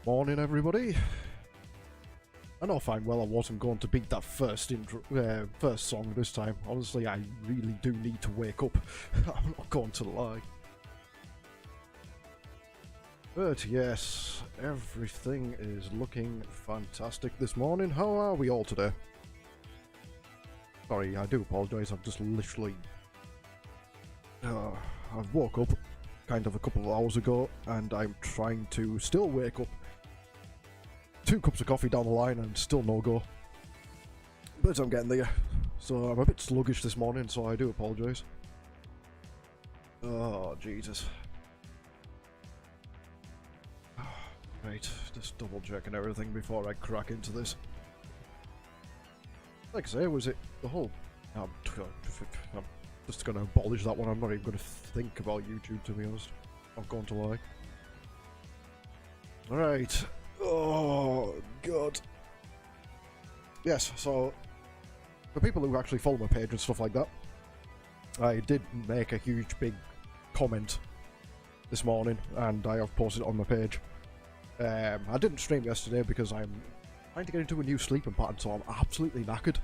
Morning, everybody. I know fine well I wasn't going to beat that first song this time. Honestly, I really do need to wake up. I'm not going to lie. But yes, everything is looking fantastic this morning. How are we all today? Sorry, I do apologise. I've just literally... I've woke up kind of a couple of hours ago, and I'm trying to still wake up. 2 cups of coffee down the line and still no go. But I'm getting there. So I'm a bit sluggish this morning, so I do apologise. Oh, Jesus. Right, just double checking everything before I crack into this. Like I say, was it the whole... I'm just going to abolish that one. I'm not even going to think about YouTube, to be honest. I'm going to lie. Alright. Oh, God. Yes, so, for people who actually follow my page and stuff like that, I did make a huge, big comment this morning, and I have posted it on my page. I didn't stream yesterday because I'm trying to get into a new sleeping pattern, so I'm absolutely knackered.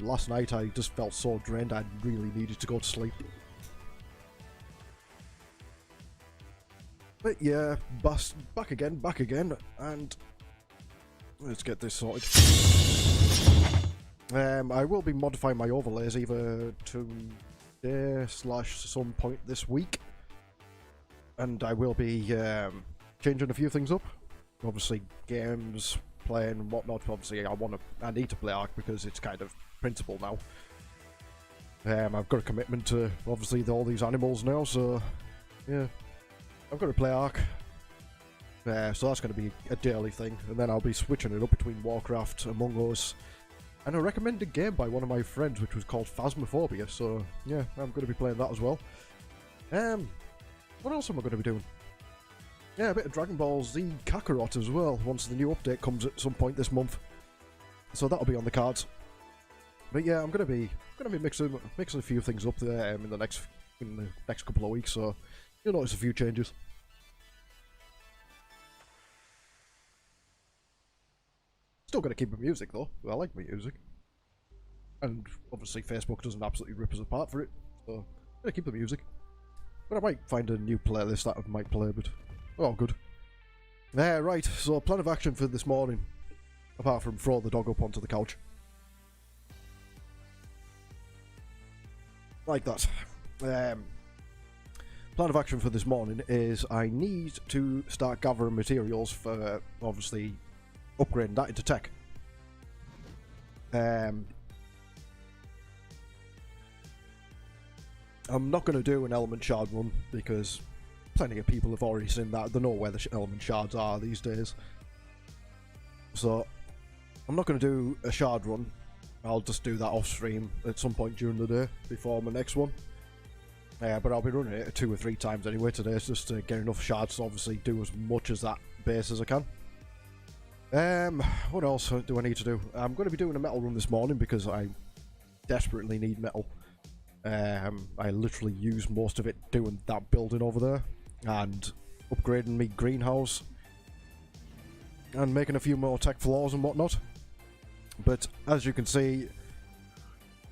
Last night I just felt so drained I really needed to go to sleep. But yeah, back again, and let's get this sorted. I will be modifying my overlays either today / some point this week, and I will be changing a few things up. Obviously, games, playing and whatnot. Obviously, I need to play Ark because it's kind of principle now. I've got a commitment to obviously all these animals now, so yeah. I've got to play Ark, so that's going to be a daily thing, and then I'll be switching it up between Warcraft, Among Us, and a recommended game by one of my friends, which was called Phasmophobia, so yeah, I'm going to be playing that as well. What else am I going to be doing? Yeah, a bit of Dragon Ball Z Kakarot as well, once the new update comes at some point this month, so that'll be on the cards. But yeah, I'm going to be mixing a few things up there in the next couple of weeks, so you'll notice a few changes. Still gonna keep the music though. I like my music. And obviously Facebook doesn't absolutely rip us apart for it. So I'm gonna keep the music. But I might find a new playlist that I might play, but oh good. Right, so plan of action for this morning. Apart from throw the dog up onto the couch. Like that. Plan of action for this morning is I need to start gathering materials for, obviously, upgrading that into tech. I'm not going to do an element shard run because plenty of people have already seen that. They know where the element shards are these days. So, I'm not going to do a shard run. I'll just do that off stream at some point during the day before my next one. But I'll be running it 2 or 3 times anyway today, just to get enough shards to obviously do as much as that base as I can. What else do I need to do? I'm going to be doing a metal run this morning because I desperately need metal. I literally use most of it doing that building over there and upgrading me greenhouse and making a few more tech floors and whatnot. But as you can see,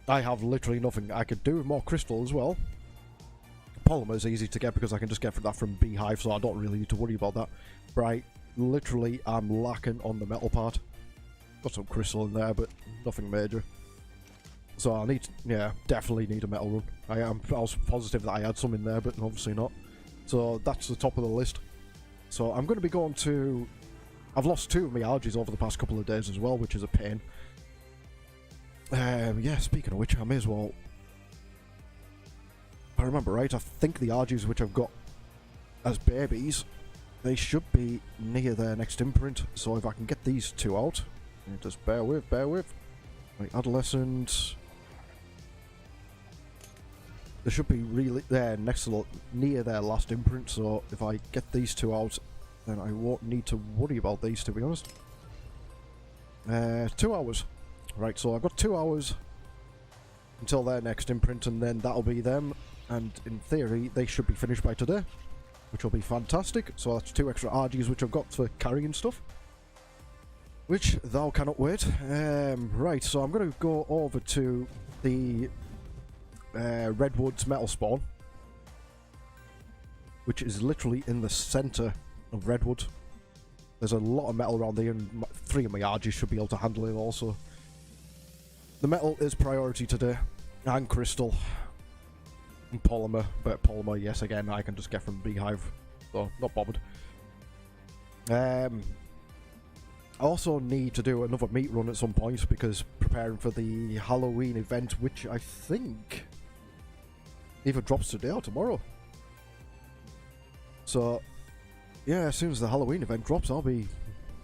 I have literally nothing. I could do with more crystal as well. Polymer is easy to get because I can just get that from Beehive, so I don't really need to worry about that. But literally, I'm lacking on the metal part. Got some crystal in there, but nothing major. So I need, yeah, definitely need a metal run. I was positive that I had some in there, but obviously not. So that's the top of the list. So I'm going to be going to... I've lost 2 of my algae over the past couple of days as well, which is a pain. Yeah, speaking of which, I may as well... If I remember right, I think the algae which I've got as babies, they should be near their next imprint. So if I can get these 2 out, just bear with. Right, adolescent. They should be really there near their last imprint. So if I get these 2 out, then I won't need to worry about these, to be honest. 2 hours. Right, so I've got 2 hours until their next imprint, and then that'll be them. And in theory, they should be finished by today. which will be fantastic. So that's 2 extra RGs which I've got for carrying stuff, which thou cannot wait. Right, so I'm going to go over to the Redwood's metal spawn, which is literally in the centre of Redwood. There's a lot of metal around there, and 3 of my RGs should be able to handle it also. The metal is priority today, and crystal, and polymer, but polymer, yes, again, I can just get from Beehive, so not bothered. I also need to do another meat run at some point, because preparing for the Halloween event, which I think either drops today or tomorrow. So, yeah, as soon as the Halloween event drops, I'll be...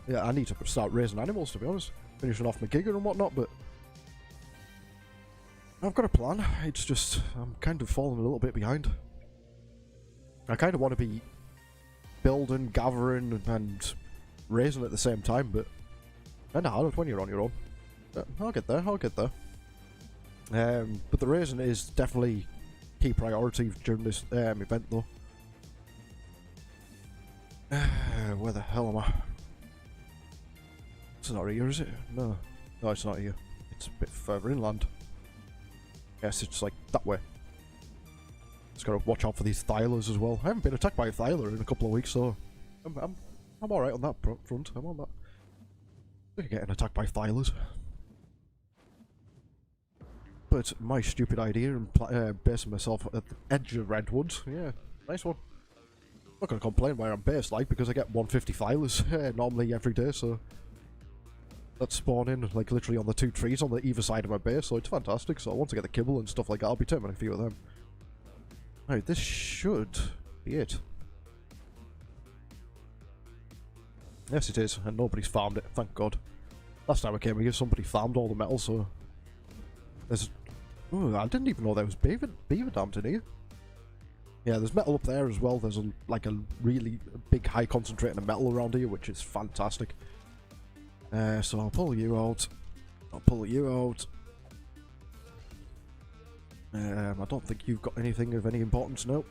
Yeah, I need to start raising animals, to be honest. Finishing off my giga and whatnot, but... I've got a plan. It's just... I'm kind of falling a little bit behind. I kind of want to be building, gathering, and raising at the same time, but... Kinda hard when you're on your own. I'll get there, I'll get there. But the raising is definitely key priority during this event, though. Where the hell am I? It's not here, is it? No. No, it's not here. It's a bit further inland. Yes, it's like that way. Just gotta watch out for these Thylers as well. I haven't been attacked by a Thyler in a couple of weeks, so I'm alright on that front. I'm on that. They're getting attacked by Thylers. But my stupid idea and basing myself at the edge of Redwood, yeah, nice one. I'm not going to complain where I'm based, like, because I get 150 Thylers normally every day, so... That's spawning, like, literally on the 2 trees on the either side of my base, so it's fantastic. So once I get the kibble and stuff like that, I'll be taking a few of them. Right, this should be it. Yes, it is, and nobody's farmed it, thank God. Last time I came here, somebody farmed all the metal, so... There's... Ooh, I didn't even know there was beaver dams in here. Yeah, there's metal up there as well. There's like a really big high concentrating of metal around here, which is fantastic. So I'll pull you out. I'll pull you out. I don't think you've got anything of any importance, no.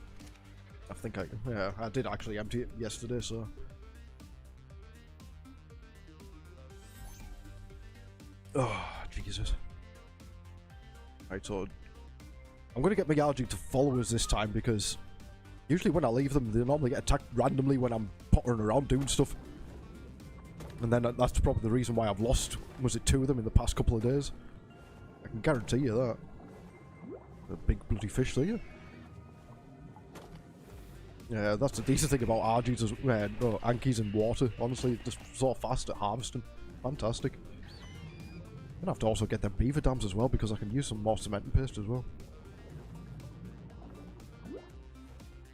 I think I did actually empty it yesterday, so... Oh, Jesus. Right, so... I'm going to get my RG to follow us this time, because... Usually when I leave them, they normally get attacked randomly when I'm pottering around doing stuff. And then that's probably the reason why I've lost, was it 2 of them in the past couple of days? I can guarantee you that. A big bloody fish there. Yeah, that's the decent thing about RGs, is, no, Ankies in water. Honestly, just so fast at harvesting. Fantastic. I'm gonna have to also get them beaver dams as well, because I can use some more cement and paste as well.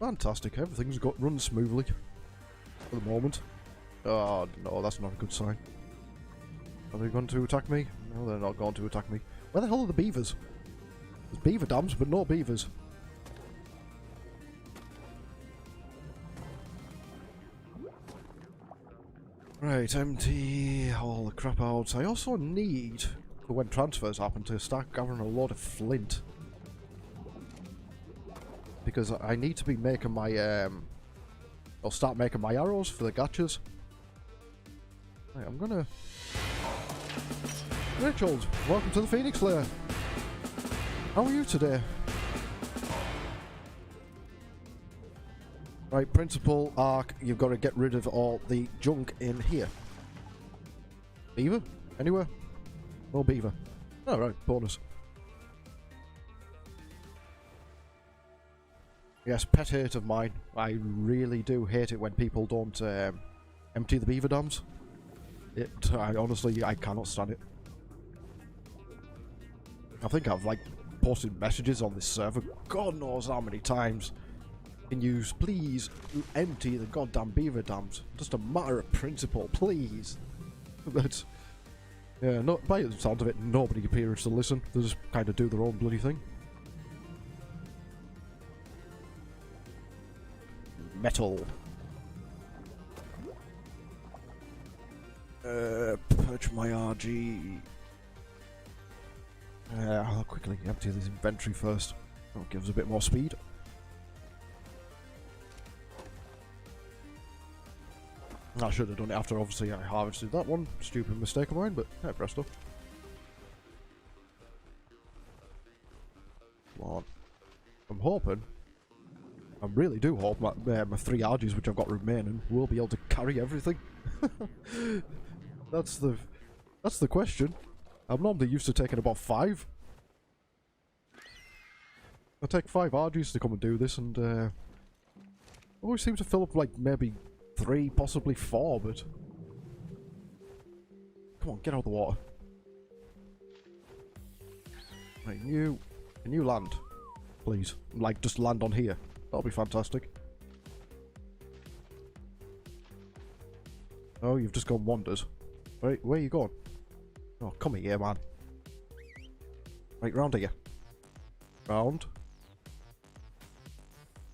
Fantastic, everything's run smoothly for the moment. Oh no, that's not a good sign. Are they going to attack me? No, they're not going to attack me. Where the hell are the beavers? There's beaver dams, but no beavers. Right, empty all the crap out. I also need, for when transfers happen, to start gathering a lot of flint. Because I need to be making my, I'll start making my arrows for the gachas. Right, I'm gonna... Richard, welcome to the Fenix Lair. How are you today? Right, principal arc, you've got to get rid of all the junk in here. Beaver? Anywhere? No beaver. Alright, bonus. Yes, pet hate of mine. I really do hate it when people don't empty the beaver dams. Honestly, I cannot stand it. I think I've like posted messages on this server, God knows how many times. Can you please empty the goddamn beaver dams? Just a matter of principle, please. But yeah, not by the sound of it, nobody appears to listen. They just kind of do their own bloody thing. Metal. Purge my RG. I'll quickly empty this inventory first. That'll give us a bit more speed. I should have done it after, obviously, I harvested that one. Stupid mistake of mine, but hey, presto. Come on. I'm hoping, I really do hope my 3 RGs which I've got remaining will be able to carry everything. That's the question. I'm normally used to taking about 5. I take 5 RGs to come and do this, and always seem to fill up like maybe 3, possibly 4, but come on, get out of the water. Right, can you land, please? Like, just land on here. That'll be fantastic. Oh, you've just gone wandered. Right, where are you going? Oh, come here, man. Right, round here. Round.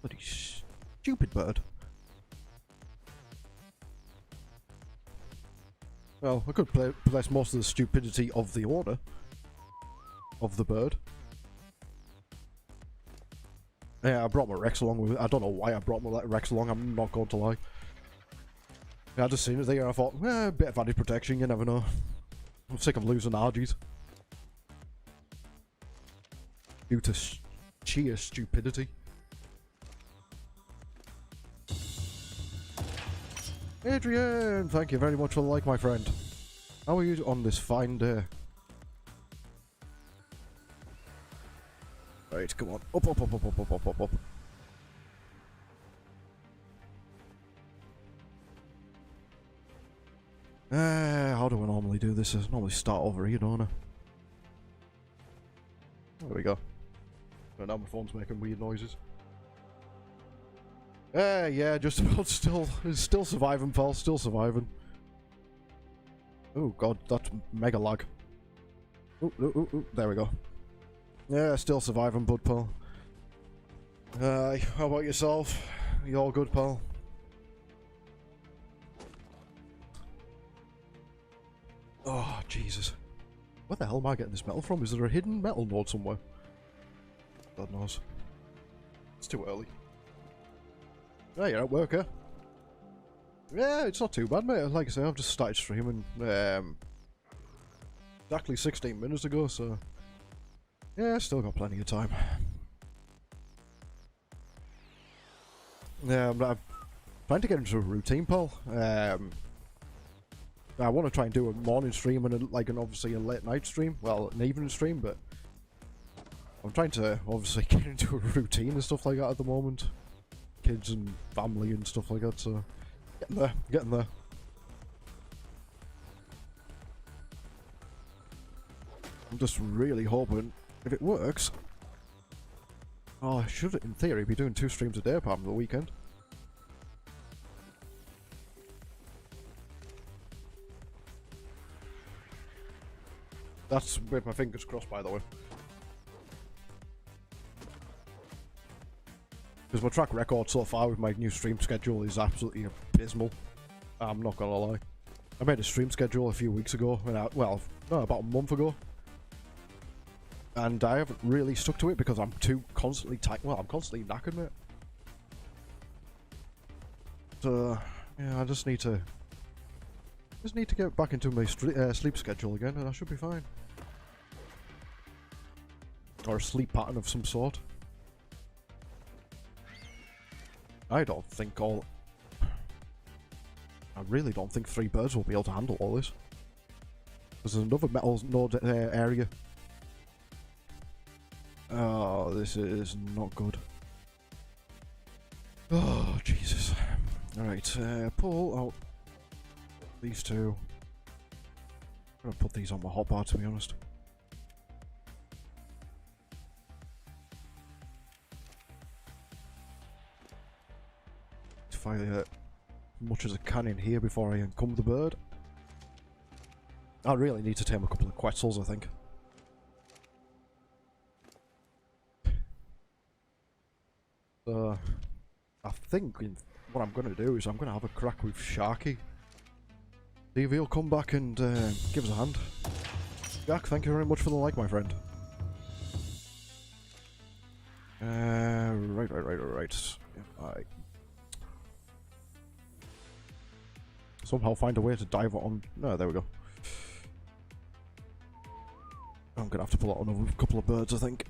Bloody stupid bird. Well, I could bless most of the stupidity of the owner of the bird. Yeah, I brought my Rex along with me. I don't know why I brought my Rex along, I'm not going to lie. Yeah, I just seen it there and I thought, a bit of added protection, you never know. I'm sick of losing RGs. Due to sheer stupidity. Adrian, thank you very much for the like, my friend. How are you on this fine day? Right, come on. Up, up, up, up, up, up, up, up, up. How do I normally do this? I normally start over here, don't I? There we go. And now my phone's making weird noises. Yeah, just about still surviving, pal, still surviving. Oh god, that's mega lag. Ooh, there we go. Yeah, still surviving, bud, pal. How about yourself? You all good, pal? Oh, Jesus. Where the hell am I getting this metal from? Is there a hidden metal node somewhere? God knows. It's too early. Yeah, you're at work, huh? Yeah, it's not too bad, mate. Like I say, I've just started streaming exactly 16 minutes ago, so yeah, still got plenty of time. Yeah, I'm trying to get into a routine, pal. I want to try and do a morning stream and obviously a late night stream. Well, an evening stream, but I'm trying to obviously get into a routine and stuff like that at the moment. Kids and family and stuff like that, so getting there. I'm just really hoping if it works. Oh, I should in theory be doing 2 streams a day apart from the weekend. That's with my fingers crossed, by the way. Because my track record so far with my new stream schedule is absolutely abysmal. I'm not gonna lie. I made a stream schedule a few weeks ago, well, no, about a month ago. And I haven't really stuck to it because I'm too constantly tight. Well, I'm constantly knackered, mate. So, yeah, I just need to get back into my sleep schedule again, and I should be fine. Or a sleep pattern of some sort. I really don't think 3 birds will be able to handle all this. There's another metal node area. Oh, this is not good. Oh, Jesus. Alright, pull out these 2. I'm gonna put these on my hotbar, to be honest. Fire as much as I can in here before I encumber the bird. I really need to tame a couple of quetzals, I think. I think what I'm going to do is I'm going to have a crack with Sharky. See if he'll come back and give us a hand. Jack, thank you very much for the like, my friend. Right. somehow find a way to dive on. No, there we go. I'm gonna have to pull out another couple of birds, I think.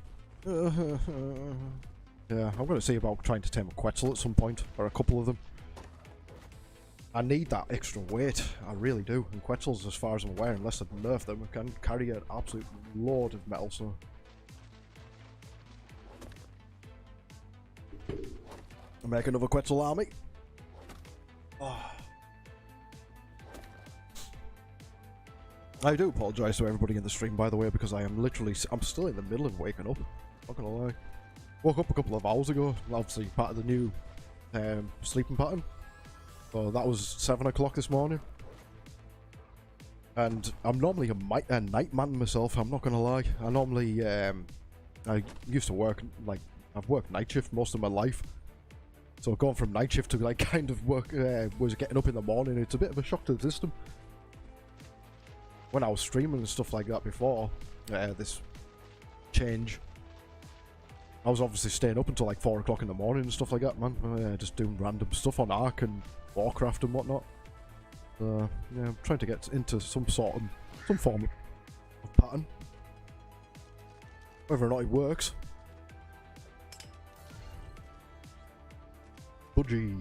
Yeah, I'm gonna see about trying to tame a Quetzal at some point, or a couple of them. I need that extra weight, I really do. And Quetzals, as far as I'm aware, unless they nerf them, can carry an absolute load of metal, so... I'll make another Quetzal army. Oh. I do apologise to everybody in the stream, by the way, because I am literally... I'm still in the middle of waking up. Not gonna lie. Woke up a couple of hours ago, obviously part of the new sleeping pattern. So that was 7 o'clock this morning. And I'm normally a night man myself, I'm not gonna lie. I normally... I used to work, like... I've worked night shift most of my life. So going from night shift to like kind of work... was getting up in the morning, it's a bit of a shock to the system. When I was streaming and stuff like that before, this change, I was obviously staying up until like 4 o'clock in the morning and stuff like that, man. Just doing random stuff on Ark and Warcraft and whatnot. Yeah, I'm trying to get into some form of pattern. Whether or not it works. Budgie.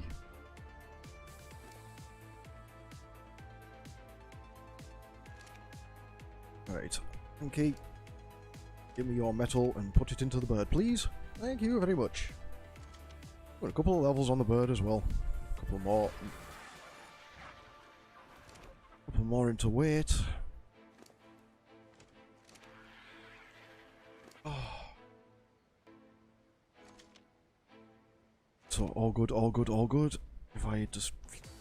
Right, okay. Give me your metal and put it into the bird, please. Thank you very much. Got a couple of levels on the bird as well. A couple more. A couple more into weight. Oh. So all good, all good, all good. If I just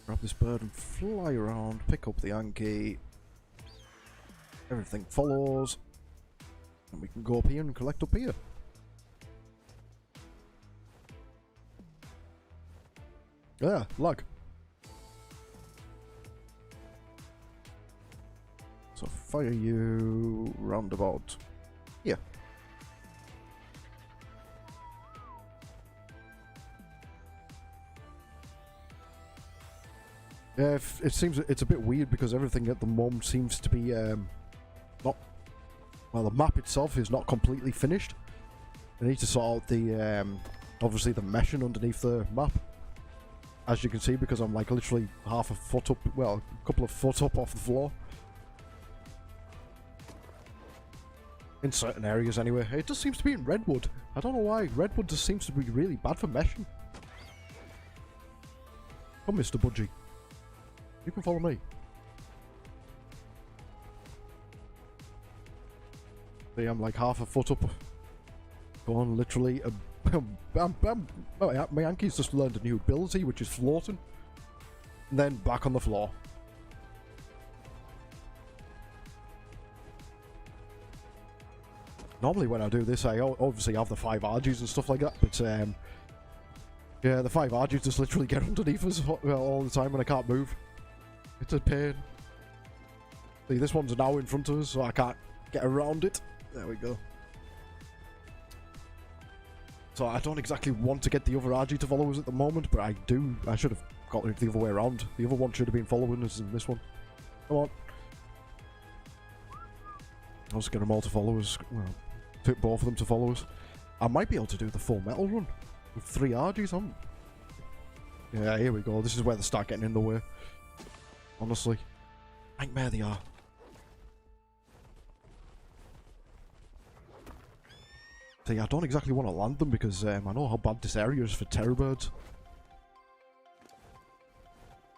grab this bird and fly around, pick up the Anki. Everything follows, and we can go up here and collect up here. Yeah, lag. So fire you roundabout here. Yeah, it seems it's a bit weird because everything at the moment seems to be well, the map itself is not completely finished. I need to sort out the, obviously the meshing underneath the map. As you can see, because I'm like literally half a foot up, well, a couple of foot up off the floor. In certain areas anyway. It just seems to be in Redwood. I don't know why. Redwood just seems to be really bad for meshing. Come, Mr. Budgie. You can follow me. See, I'm like half a foot up. Go on, literally. My Yankees just learned a new ability, which is floating. And then back on the floor. Normally when I do this, I obviously have the 5 RGs and stuff like that, but yeah, the 5 RGs just literally get underneath us all the time when I can't move. It's a pain. See, this one's now in front of us, so I can't get around it. There we go. So I don't exactly want to get the other RG to follow us at the moment, but I do. I should have got it the other way around. The other one should have been following us in this one. Come on. I'll just get them all to follow us. Well, took both of them to follow us. I might be able to do the full metal run with 3 RGs on. Yeah, here we go. This is where they start getting in the way. Honestly. Nightmare they are. See, I don't exactly want to land them because I know how bad this area is for terror birds.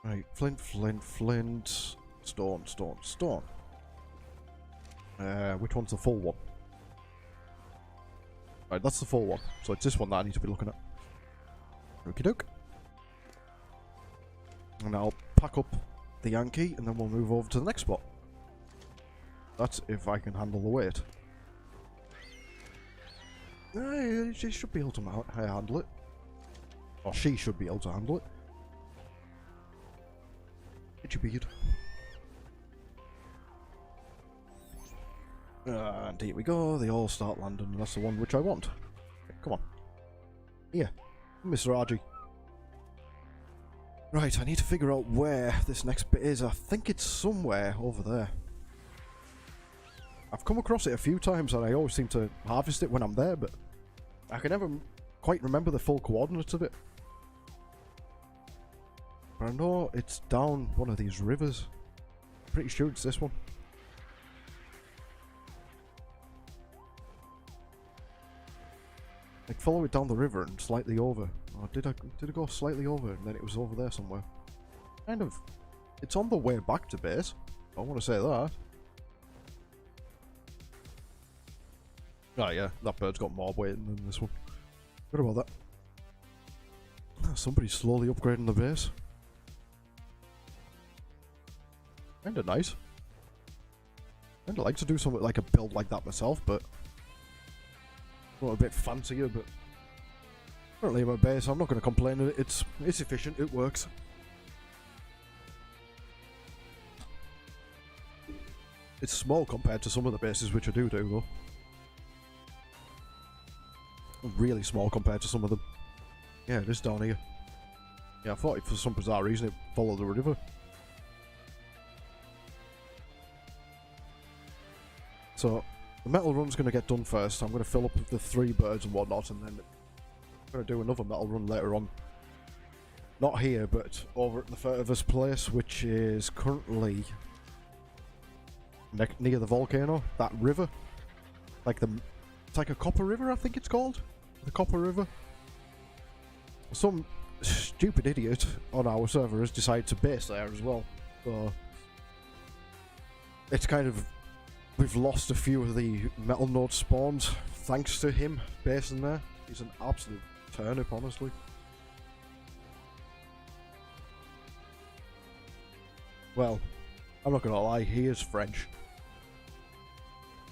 Right, flint, flint, flint. Stone, stone, stone. Which one's the full one? Right, that's the full one. So it's this one that I need to be looking at. Okie doke. And I'll pack up the Yankee and then we'll move over to the next spot. That's if I can handle the weight. She should be able to handle it. Or she should be able to handle it. Itchy beard. And here we go, they all start landing, and that's the one which I want. Okay, come on. Here, Mr. RG. Right, I need to figure out where this next bit is. I think it's somewhere over there. I've come across it a few times and I always seem to harvest it when I'm there, but I can never quite remember the full coordinates of it. But I know it's down one of these rivers. Pretty sure it's this one. Like, follow it down the river and slightly over. Or did I go slightly over and then it was over there somewhere? Kind of. It's on the way back to base. I want to say that. Oh yeah, that bird's got more weight than this one. What about that? Somebody's slowly upgrading the base. Kinda nice. Kinda like to do something like a build like that myself, but not a bit fancier, but currently my base, I'm not going to complain. It's efficient, it works. It's small compared to some of the bases which I do though. Really small compared to some of them. Yeah, it is down here. Yeah, I thought for some bizarre reason it followed the river. So, the metal run's going to get done first. I'm going to fill up the 3 birds and whatnot, and then I'm going to do another metal run later on. Not here, but over at the furthest place, which is currently near the volcano. That river. It's like a copper river, I think it's called. The Copper River. Some stupid idiot on our server has decided to base there as well. So it's kind of, we've lost a few of the metal node spawns thanks to him basing there. He's an absolute turnip, honestly. Well, I'm not gonna lie, he is French.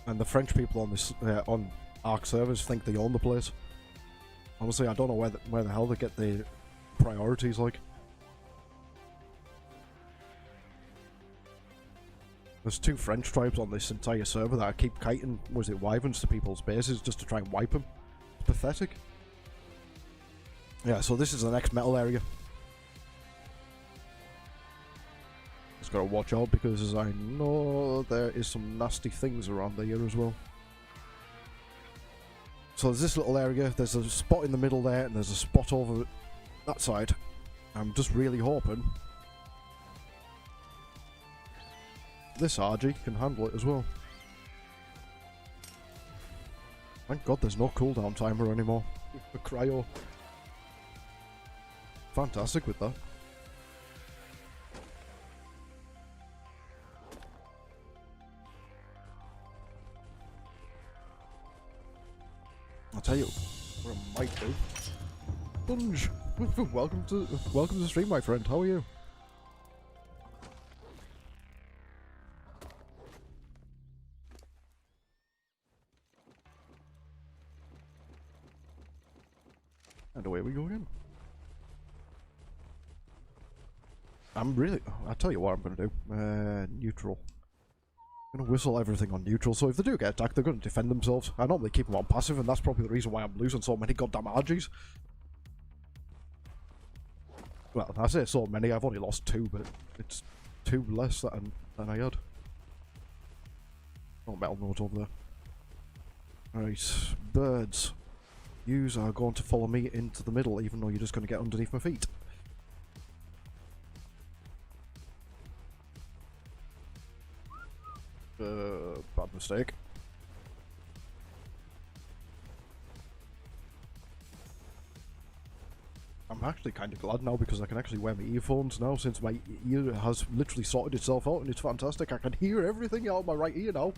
And the French people on this on Ark servers think they own the place. Honestly, I don't know where the hell they get the priorities, like. There's 2 French tribes on this entire server that keep kiting, wyverns to people's bases just to try and wipe them. It's pathetic. Yeah, so this is the next metal area. Just gotta watch out because I know there is some nasty things around here as well. So there's this little area, there's a spot in the middle there, and there's a spot over that side. I'm just really hoping this RG can handle it as well. Thank God there's no cooldown timer anymore for cryo. Fantastic with that. I'll tell you what I might do. Bunge! Welcome to the stream, my friend. How are you? And away we go again. I'll tell you what I'm gonna do. Neutral. I'm gonna whistle everything on neutral, so if they do get attacked, they're gonna defend themselves. I normally keep them on passive, and that's probably the reason why I'm losing so many goddamn RGs. Well, I say so many, I've only lost 2, but it's 2 less than I had. Oh, metal nodes over there. Right, birds. Yous are going to follow me into the middle, even though you're just going to get underneath my feet. Bad mistake. I'm actually kind of glad now because I can actually wear my earphones now since my ear has literally sorted itself out and it's fantastic. I can hear everything out of my right ear now.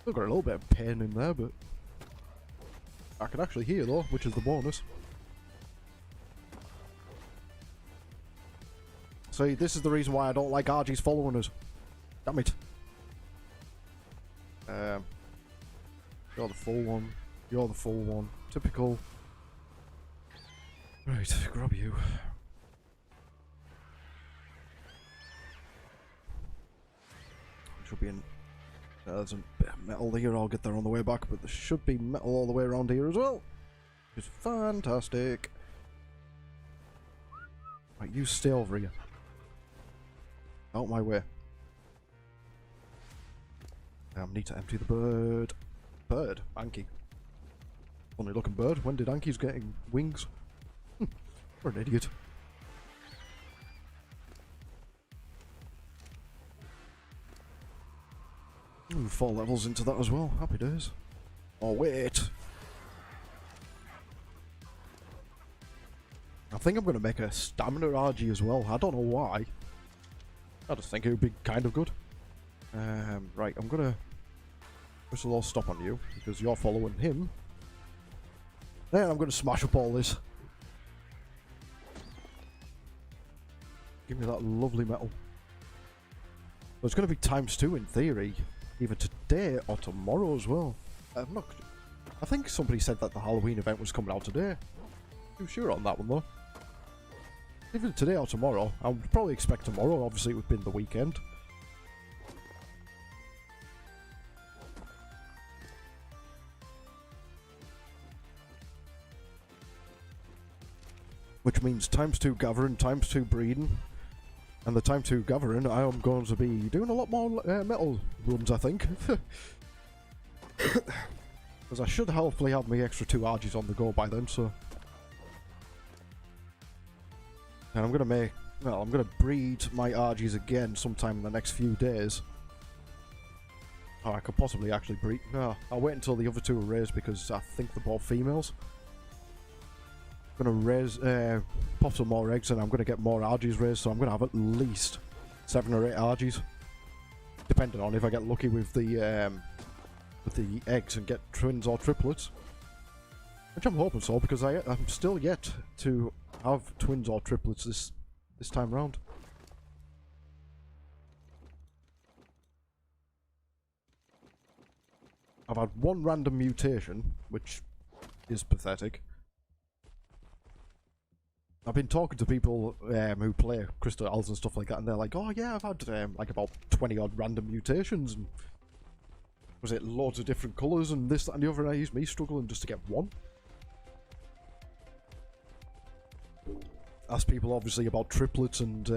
Still got a little bit of pain in there, but I can actually hear though, which is the bonus. See, this is the reason why I don't like RGs following us. Damn it. You're the full one. You're the full one. Typical. Right, grab you. Should be in. There's a bit of metal here. I'll get there on the way back, but there should be metal all the way around here as well. Which is fantastic. Right, you stay over here. Out my way. I need to empty the bird. Bird? Anki. Funny looking bird. When did Anki's getting wings? What an idiot. Ooh, 4 levels into that as well. Happy days. Oh, wait. I think I'm going to make a stamina RG as well. I don't know why. I just think it would be kind of good. Right, I'm going to... First of all, stop on you, because you're following him. Then I'm going to smash up all this. Give me that lovely metal. So it's going to be ×2 in theory. Either today or tomorrow as well. I'm not... I think somebody said that the Halloween event was coming out today. Too sure on that one though. Either today or tomorrow. I would probably expect tomorrow, obviously it would have been the weekend. Which means ×2 gathering, ×2 breeding. And the ×2 gathering, I am going to be doing a lot more metal runs, I think. Because I should hopefully have my extra 2 RGs on the go by then, so... And I'm going to make... Well, I'm going to breed my RGs again sometime in the next few days. Oh, I could possibly actually breed... No, I'll wait until the other 2 are raised because I think they're both females. I'm going to raise... pop some more eggs and I'm going to get more RGs raised, so I'm going to have at least 7 or 8 RGs. Depending on if I get lucky with the eggs and get twins or triplets. Which I'm hoping so, because I'm still yet to have twins or triplets this time round. I've had 1 random mutation, which is pathetic. I've been talking to people who play Crystal Isles and stuff like that, and they're like, oh yeah, I've had like about 20 odd random mutations, and was it loads of different colours and this, that and the other, and I used me struggling just to get 1. Asked people obviously about triplets and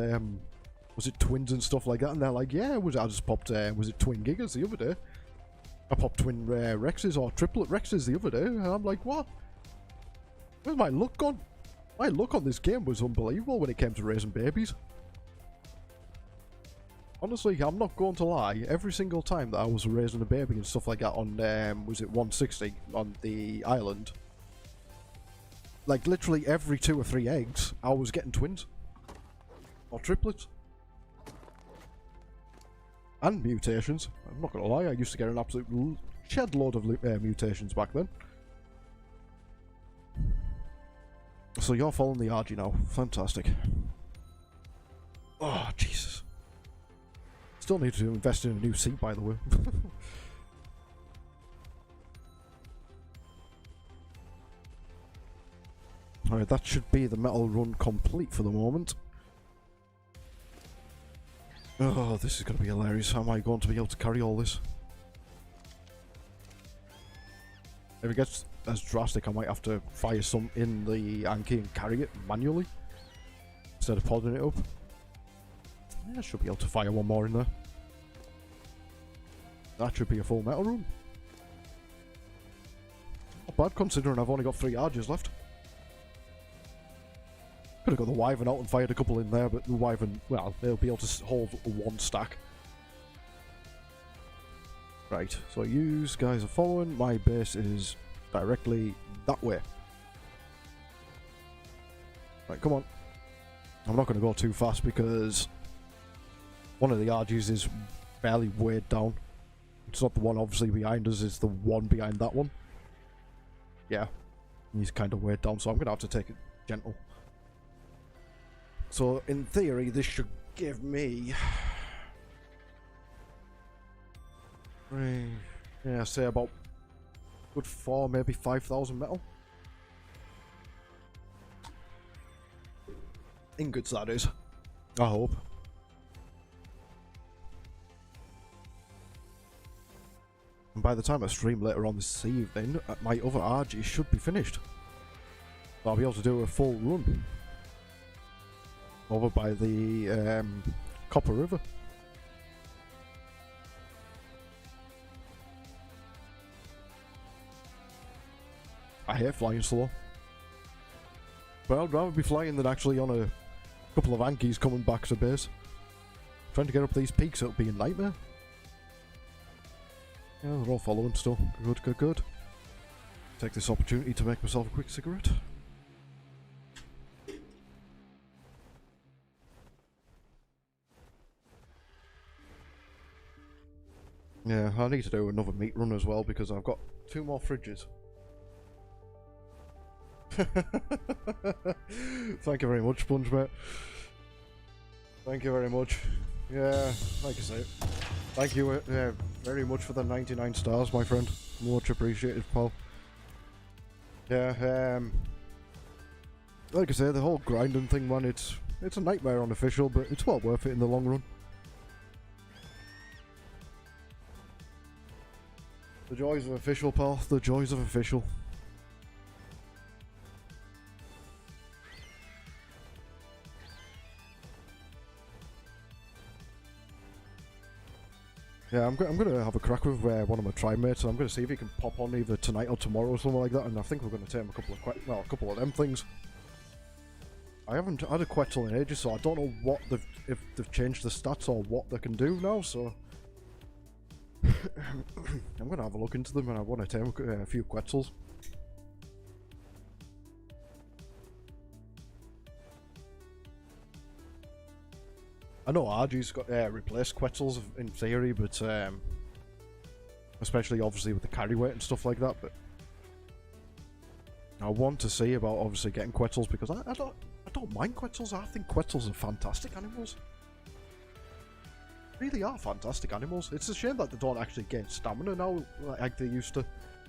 was it twins and stuff like that, and they're like, yeah, I just popped, was it twin gigas the other day? I popped twin Rexes or triplet Rexes the other day, and I'm like, what? Where's my luck gone? My luck on this game was unbelievable when it came to raising babies. Honestly, I'm not going to lie, every single time that I was raising a baby and stuff like that on, was it 160 on the island? Like, literally every 2 or 3 eggs, I was getting twins. Or triplets. And mutations. I'm not going to lie, I used to get an absolute shed load of mutations back then. So you're following the RG now. Fantastic. Oh, Jesus. Still need to invest in a new seat, by the way. Alright, that should be the metal run complete for the moment. Oh, this is going to be hilarious. How am I going to be able to carry all this? If it gets as drastic, I might have to fire some in the Anki and carry it manually instead of podding it up. Yeah, I should be able to fire 1 more in there. That should be a full metal run. Not bad considering I've only got 3 RGs left. Could have got the Wyvern out and fired a couple in there, but the Wyvern, well, they'll be able to hold 1 stack. Right, so you guys are following. My base is directly that way. Right, come on. I'm not going to go too fast because one of the RGs is barely weighed down. It's not the one obviously behind us, it's the one behind that one. Yeah, he's kind of weighed down, so I'm going to have to take it gentle. So, in theory, this should give me... yeah, say about good 4, maybe 5,000 metal. Ingots, that is. I hope. And by the time I stream later on this evening, my other RG should be finished. So I'll be able to do a full run. over by the Copper River. I hate flying slow. But I'd rather be flying than actually on a couple of Ankies coming back to base. Trying to get up these peaks, it'll be a nightmare. Yeah, they're all following still. Good, good, good. Take this opportunity to make myself a quick cigarette. Yeah, I need to do another meat run as well because I've got 2 more fridges. Thank you very much, Sponge, mate. Thank you very much. Yeah, like I say, thank you very much for the 99 stars, my friend. Much appreciated, pal. Yeah, like I say, the whole grinding thing, man, it's a nightmare on official, but it's well worth it in the long run. The joys of official, pal. The joys of official. Yeah, I'm gonna have a crack with one of my tri-mates, and I'm gonna see if he can pop on either tonight or tomorrow or something like that. And I think we're gonna take him a couple of them things. I haven't had a Quetzal in ages, so I don't know what if they've changed the stats or what they can do now. So I'm gonna have a look into them, and I want to take a few Quetzals. I know RG's got replaced Quetzals in theory, but especially obviously with the carry weight and stuff like that. But I want to see about obviously getting Quetzals because I don't mind Quetzals. I think Quetzals are fantastic animals. Really are fantastic animals. It's a shame that they don't actually gain stamina now like they used to.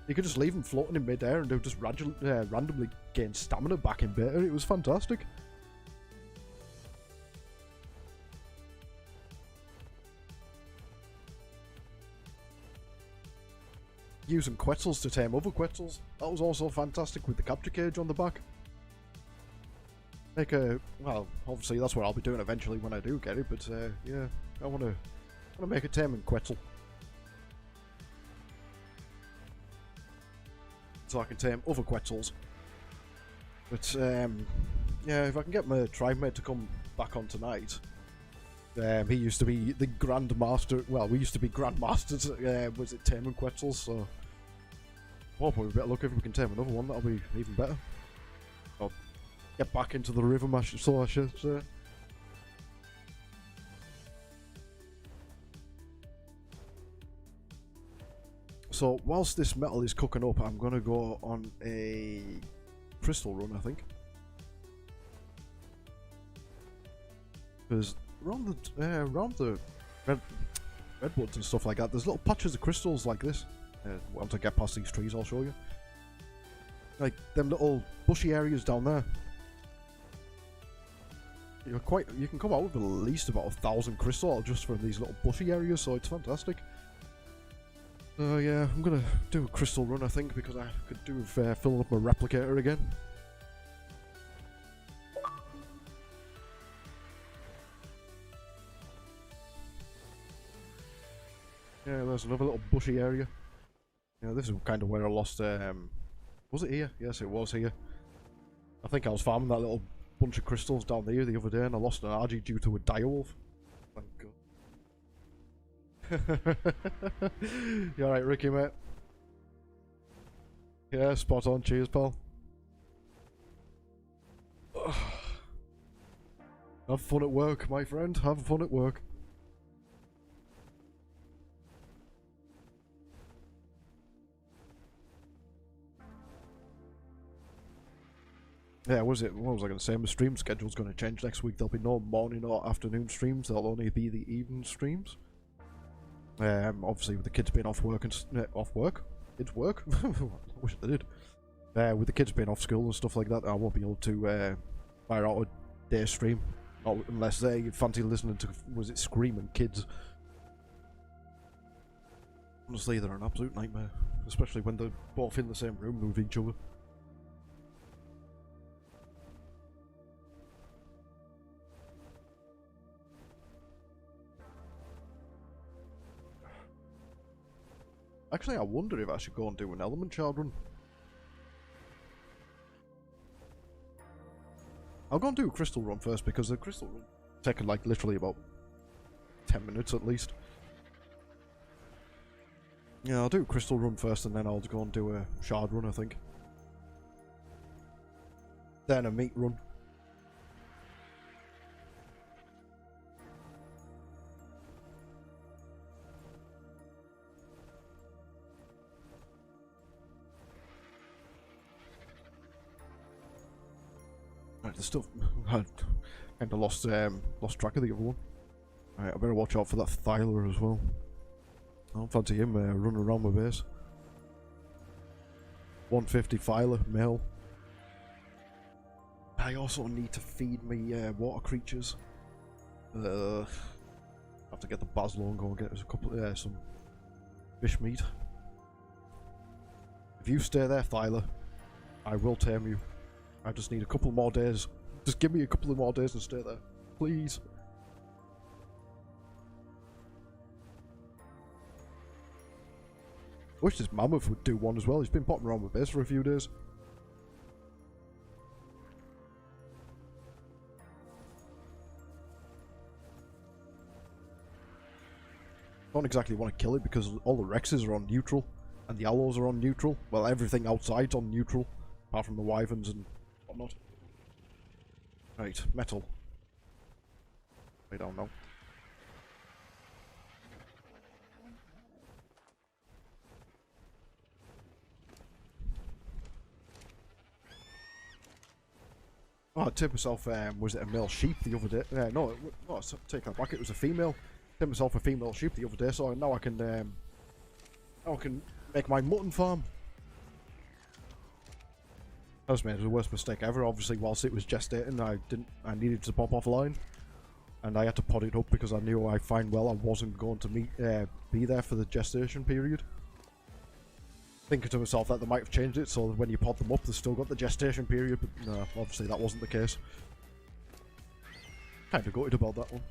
You could just leave them floating in midair and they'll just randomly gain stamina back in beta. It was fantastic. Using Quetzals to tame other Quetzals. That was also fantastic with the capture cage on the back. Well, obviously that's what I'll be doing eventually when I do get it, but yeah, I want to make a taming Quetzal. So I can tame other Quetzals. But yeah, if I can get my tribe mate to come back on tonight. He used to be the Grand Master. Well, we used to be Grand Masters. Was it taming Quetzals? So, hopefully, we better look if we can tame another one. That'll be even better. I'll get back into the river, so I should say. So, whilst this metal is cooking up, I'm gonna go on a crystal run, I think, because around the redwoods and stuff like that, there's little patches of crystals like this. Once I get past these trees, I'll show you. Like them little bushy areas down there. You can come out with at least about 1,000 crystal just from these little bushy areas, so it's fantastic. Yeah, I'm gonna do a crystal run, I think, because I could do with filling up my replicator again. Yeah, there's another little bushy area. Yeah, this is kind of where I lost, was it here? Yes, it was here. I think I was farming that little bunch of crystals down there the other day and I lost an RG due to a direwolf. Thank God. You alright, Ricky, mate? Yeah, spot on. Cheers, pal. Have fun at work, my friend. Have fun at work. Yeah, what was I going to say? My stream schedule's going to change next week. There'll be no morning or afternoon streams. There'll only be the evening streams. Obviously with the kids being off work and kids work. I wish they did. With the kids being off school and stuff like that, I won't be able to fire out a day stream, unless they fancy listening to Screaming Kids. Honestly, they're an absolute nightmare, especially when they're both in the same room with each other. Actually, I wonder if I should go and do an element shard run. I'll go and do a crystal run first, because the crystal run taking like literally about 10 minutes at least. Yeah, I'll do a crystal run first, and then I'll go and do a shard run, I think. Then a meat run. Right, there's still... I kind of lost track of the other one. Right, I better watch out for that Thyler as well. I don't fancy him running around my base. 150 Thyler, male. I also need to feed me water creatures. I have to get the basil and go and get us a couple some fish meat. If you stay there, Thyler, I will tame you. I just need a couple more days. Just give me a couple of more days and stay there, please. Wish this mammoth would do one as well. He's been popping around my base for a few days. Don't exactly want to kill it because all the Rexes are on neutral and the Aloes are on neutral. Well, everything outside's on neutral, apart from the Wyverns and whatnot. Right, metal. I don't know. Oh, I tipped myself, was it a male sheep the other day? No, no, take that back, it was a female. Tipped myself a female sheep the other day, so now I can make my mutton farm. I just made the worst mistake ever. Obviously, whilst it was gestating, I needed to pop offline, and I had to pot it up because I knew I wasn't going to be there for the gestation period. Thinking to myself that they might have changed it, so when you pot them up, they've still got the gestation period, but no, obviously that wasn't the case. Kinda gutted about that one.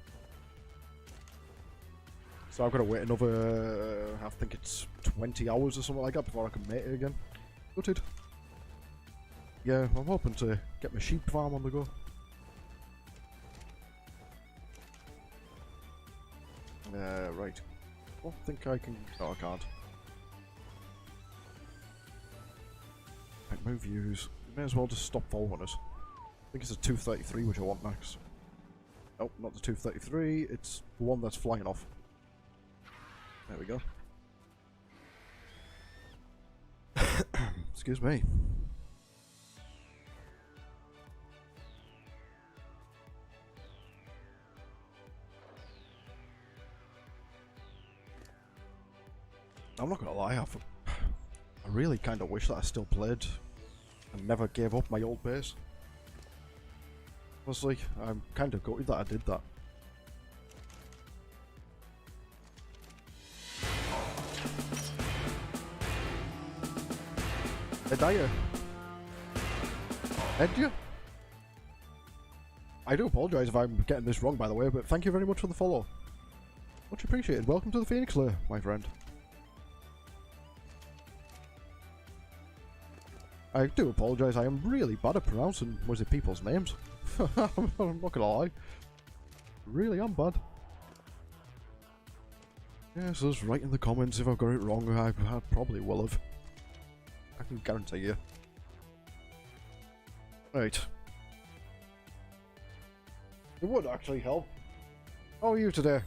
So I've got to wait another, I think it's 20 hours or something like that before I can mate it again. Gutted. Yeah, I'm hoping to get my sheep farm on the go. Right. I don't think I can... No, I can't. Right, move views. May as well just stop following us. I think it's a 233 which I want next. Nope, not the 233, it's the one that's flying off. There we go. Excuse me. I'm not gonna lie, I really kind of wish that I still played and never gave up my old base. Honestly, I'm kind of gutted that I did that. Did you? I do apologise if I'm getting this wrong, by the way, but thank you very much for the follow. Much appreciated. Welcome to the Fenix Lair, my friend. I do apologise, I am really bad at pronouncing, people's names. I'm not gonna lie. Really am bad. Yeah, so just write in the comments if I've got it wrong. I probably will have. I can guarantee you. Right. It would actually help. How are you today?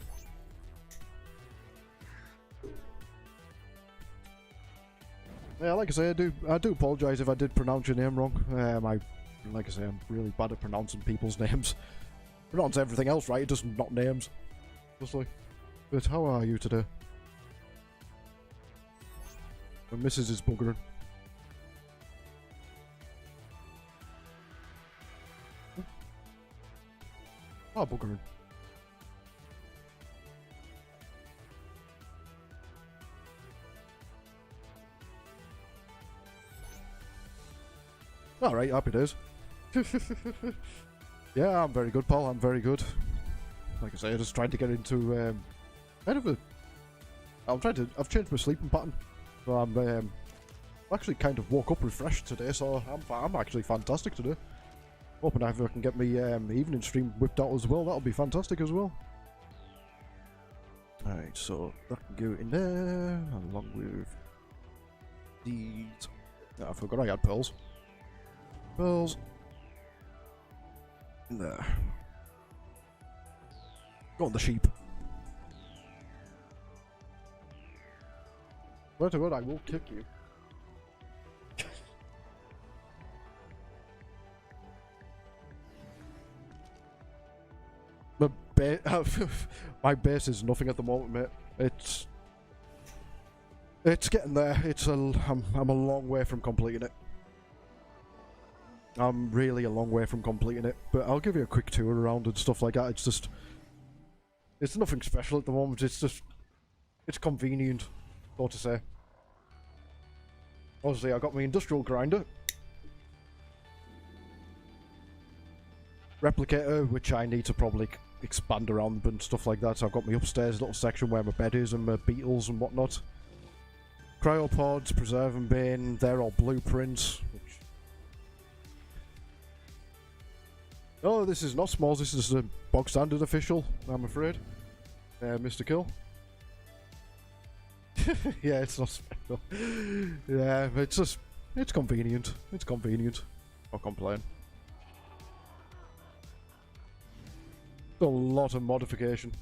Yeah, like I say, I do apologise if I did pronounce your name wrong. Like I say, I'm really bad at pronouncing people's names. Pronounce everything else right, just not names. Just like, but how are you today? My missus is buggering. Oh, buggering. Alright, happy days. Yeah, I'm very good, pal. I'm very good. Like I say, I'm just trying to get into kind of a... I've changed my sleeping pattern. So I'm actually kind of woke up refreshed today, so I'm actually fantastic today. Hoping I can get me evening stream whipped out as well. That'll be fantastic as well. Alright, so that can go in there, along with these. I forgot I had pearls. Pearls. There. Go on the sheep. Swear to God, I will kick you. My base is nothing at the moment, mate. It's getting there. I'm a long way from completing it. I'm really a long way from completing it, but I'll give you a quick tour around and stuff like that. It's nothing special at the moment. It's convenient, so to say. Obviously, I got my industrial grinder, replicator, which I need to probably expand around and stuff like that. So I've got my upstairs little section where my bed is and my beetles and whatnot. Cryopods, preserving bin, they're all blueprints. Oh, this is not small, this is a bog standard official, I'm afraid. Mr. Kill. Yeah, it's not special. Yeah, it's convenient. It's convenient. I'll complain. A lot of modification.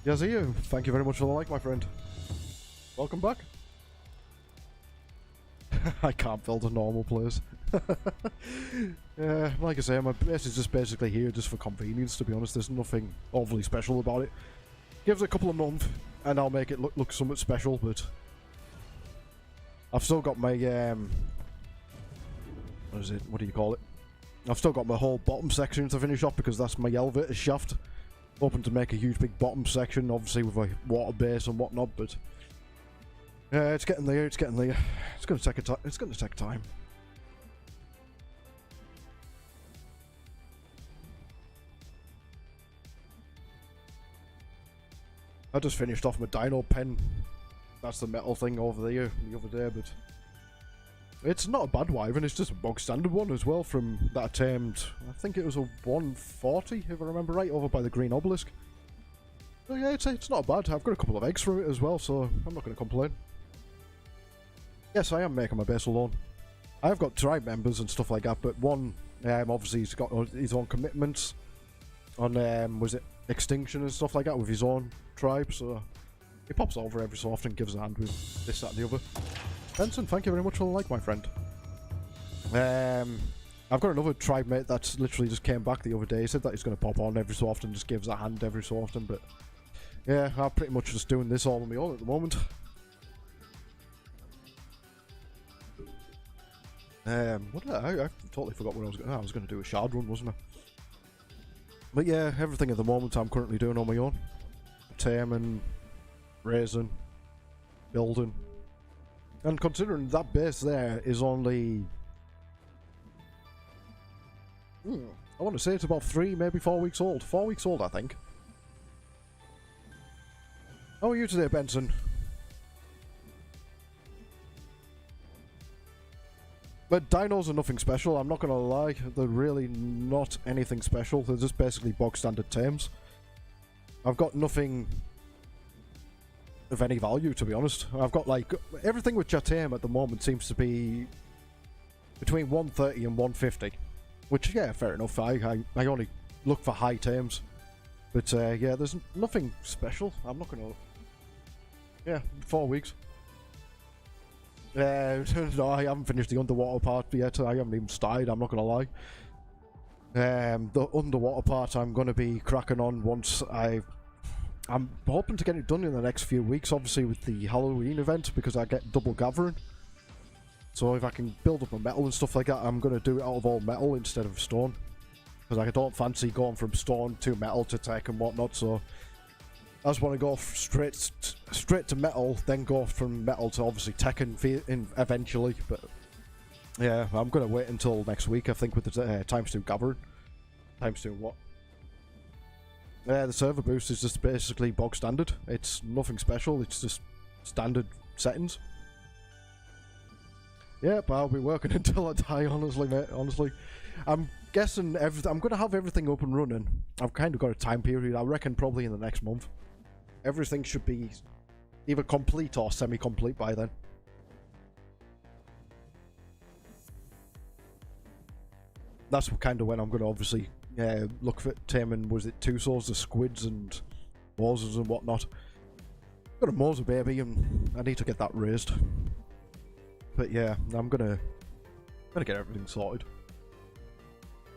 Yes, you. Thank you very much for the like, my friend. Welcome back. I can't build a normal place. Yeah, like I say, my base is just basically here just for convenience, to be honest. There's nothing overly special about it. Give it a couple of months, and I'll make it look somewhat special, but... I've still got my, what is it? What do you call it? I've still got my whole bottom section to finish off, because that's my elevator shaft. Hoping to make a huge big bottom section, obviously with a water base and whatnot, but... Yeah, it's getting there, it's getting there. It's gonna take time. I just finished off my dino pen. That's the metal thing over there the other day, but it's not a bad wyvern, it's just a bog standard one as well from that I tamed. I think it was a 140, if I remember right, over by the green obelisk. So yeah, it's not bad. I've got a couple of eggs from it as well, so I'm not going to complain. Yes, I am making my base alone. I've got tribe members and stuff like that, but one, obviously he's got his own commitments on, was it extinction and stuff like that with his own tribe, so he pops over every so often, gives a hand with this, that and the other. Benson, thank you very much for the like, my friend. I've got another tribe mate that's literally just came back the other day. He said that he's going to pop on every so often, just gives a hand every so often, but yeah, I'm pretty much just doing this all on my own at the moment. What did I totally forgot what I was going to do a shard run, wasn't I? But yeah, everything at the moment I'm currently doing on my own. Taming, raising, building. And considering that base there is only... I want to say it's about 3, maybe 4 weeks old. 4 weeks old, I think. How are you today, Benson? But dinos are nothing special, I'm not going to lie. They're really not anything special. They're just basically bog standard tames. I've got nothing of any value, to be honest. I've got like... Everything with tame at the moment seems to be between 130 and 150. Which, yeah, fair enough. I only look for high tames. But, yeah, there's nothing special. I'm not going to... Yeah, 4 weeks. No, I haven't finished the underwater part yet. I haven't even started, I'm not going to lie. The underwater part I'm going to be cracking on once I'm hoping to get it done in the next few weeks, obviously with the Halloween event, because I get double gathering. So if I can build up my metal and stuff like that, I'm going to do it out of all metal instead of stone. Because I don't fancy going from stone to metal to tech and whatnot, so... I just want to go straight to metal, then go from metal to obviously tech eventually, but... Yeah, I'm going to wait until next week, I think, with the times 2 gathering. Times 2 what? The server boost is just basically bog standard. It's nothing special, it's just standard settings. Yep, I'll be working until I die, honestly, mate, honestly. I'm guessing I'm going to have everything up and running. I've kind of got a time period, I reckon probably in the next month. Everything should be either complete or semi-complete by then. That's kind of when I'm going to obviously look for taming, was it two swords, the squids and Moses and whatnot. Got a Moser baby and I need to get that raised. But yeah, I'm gonna get everything sorted.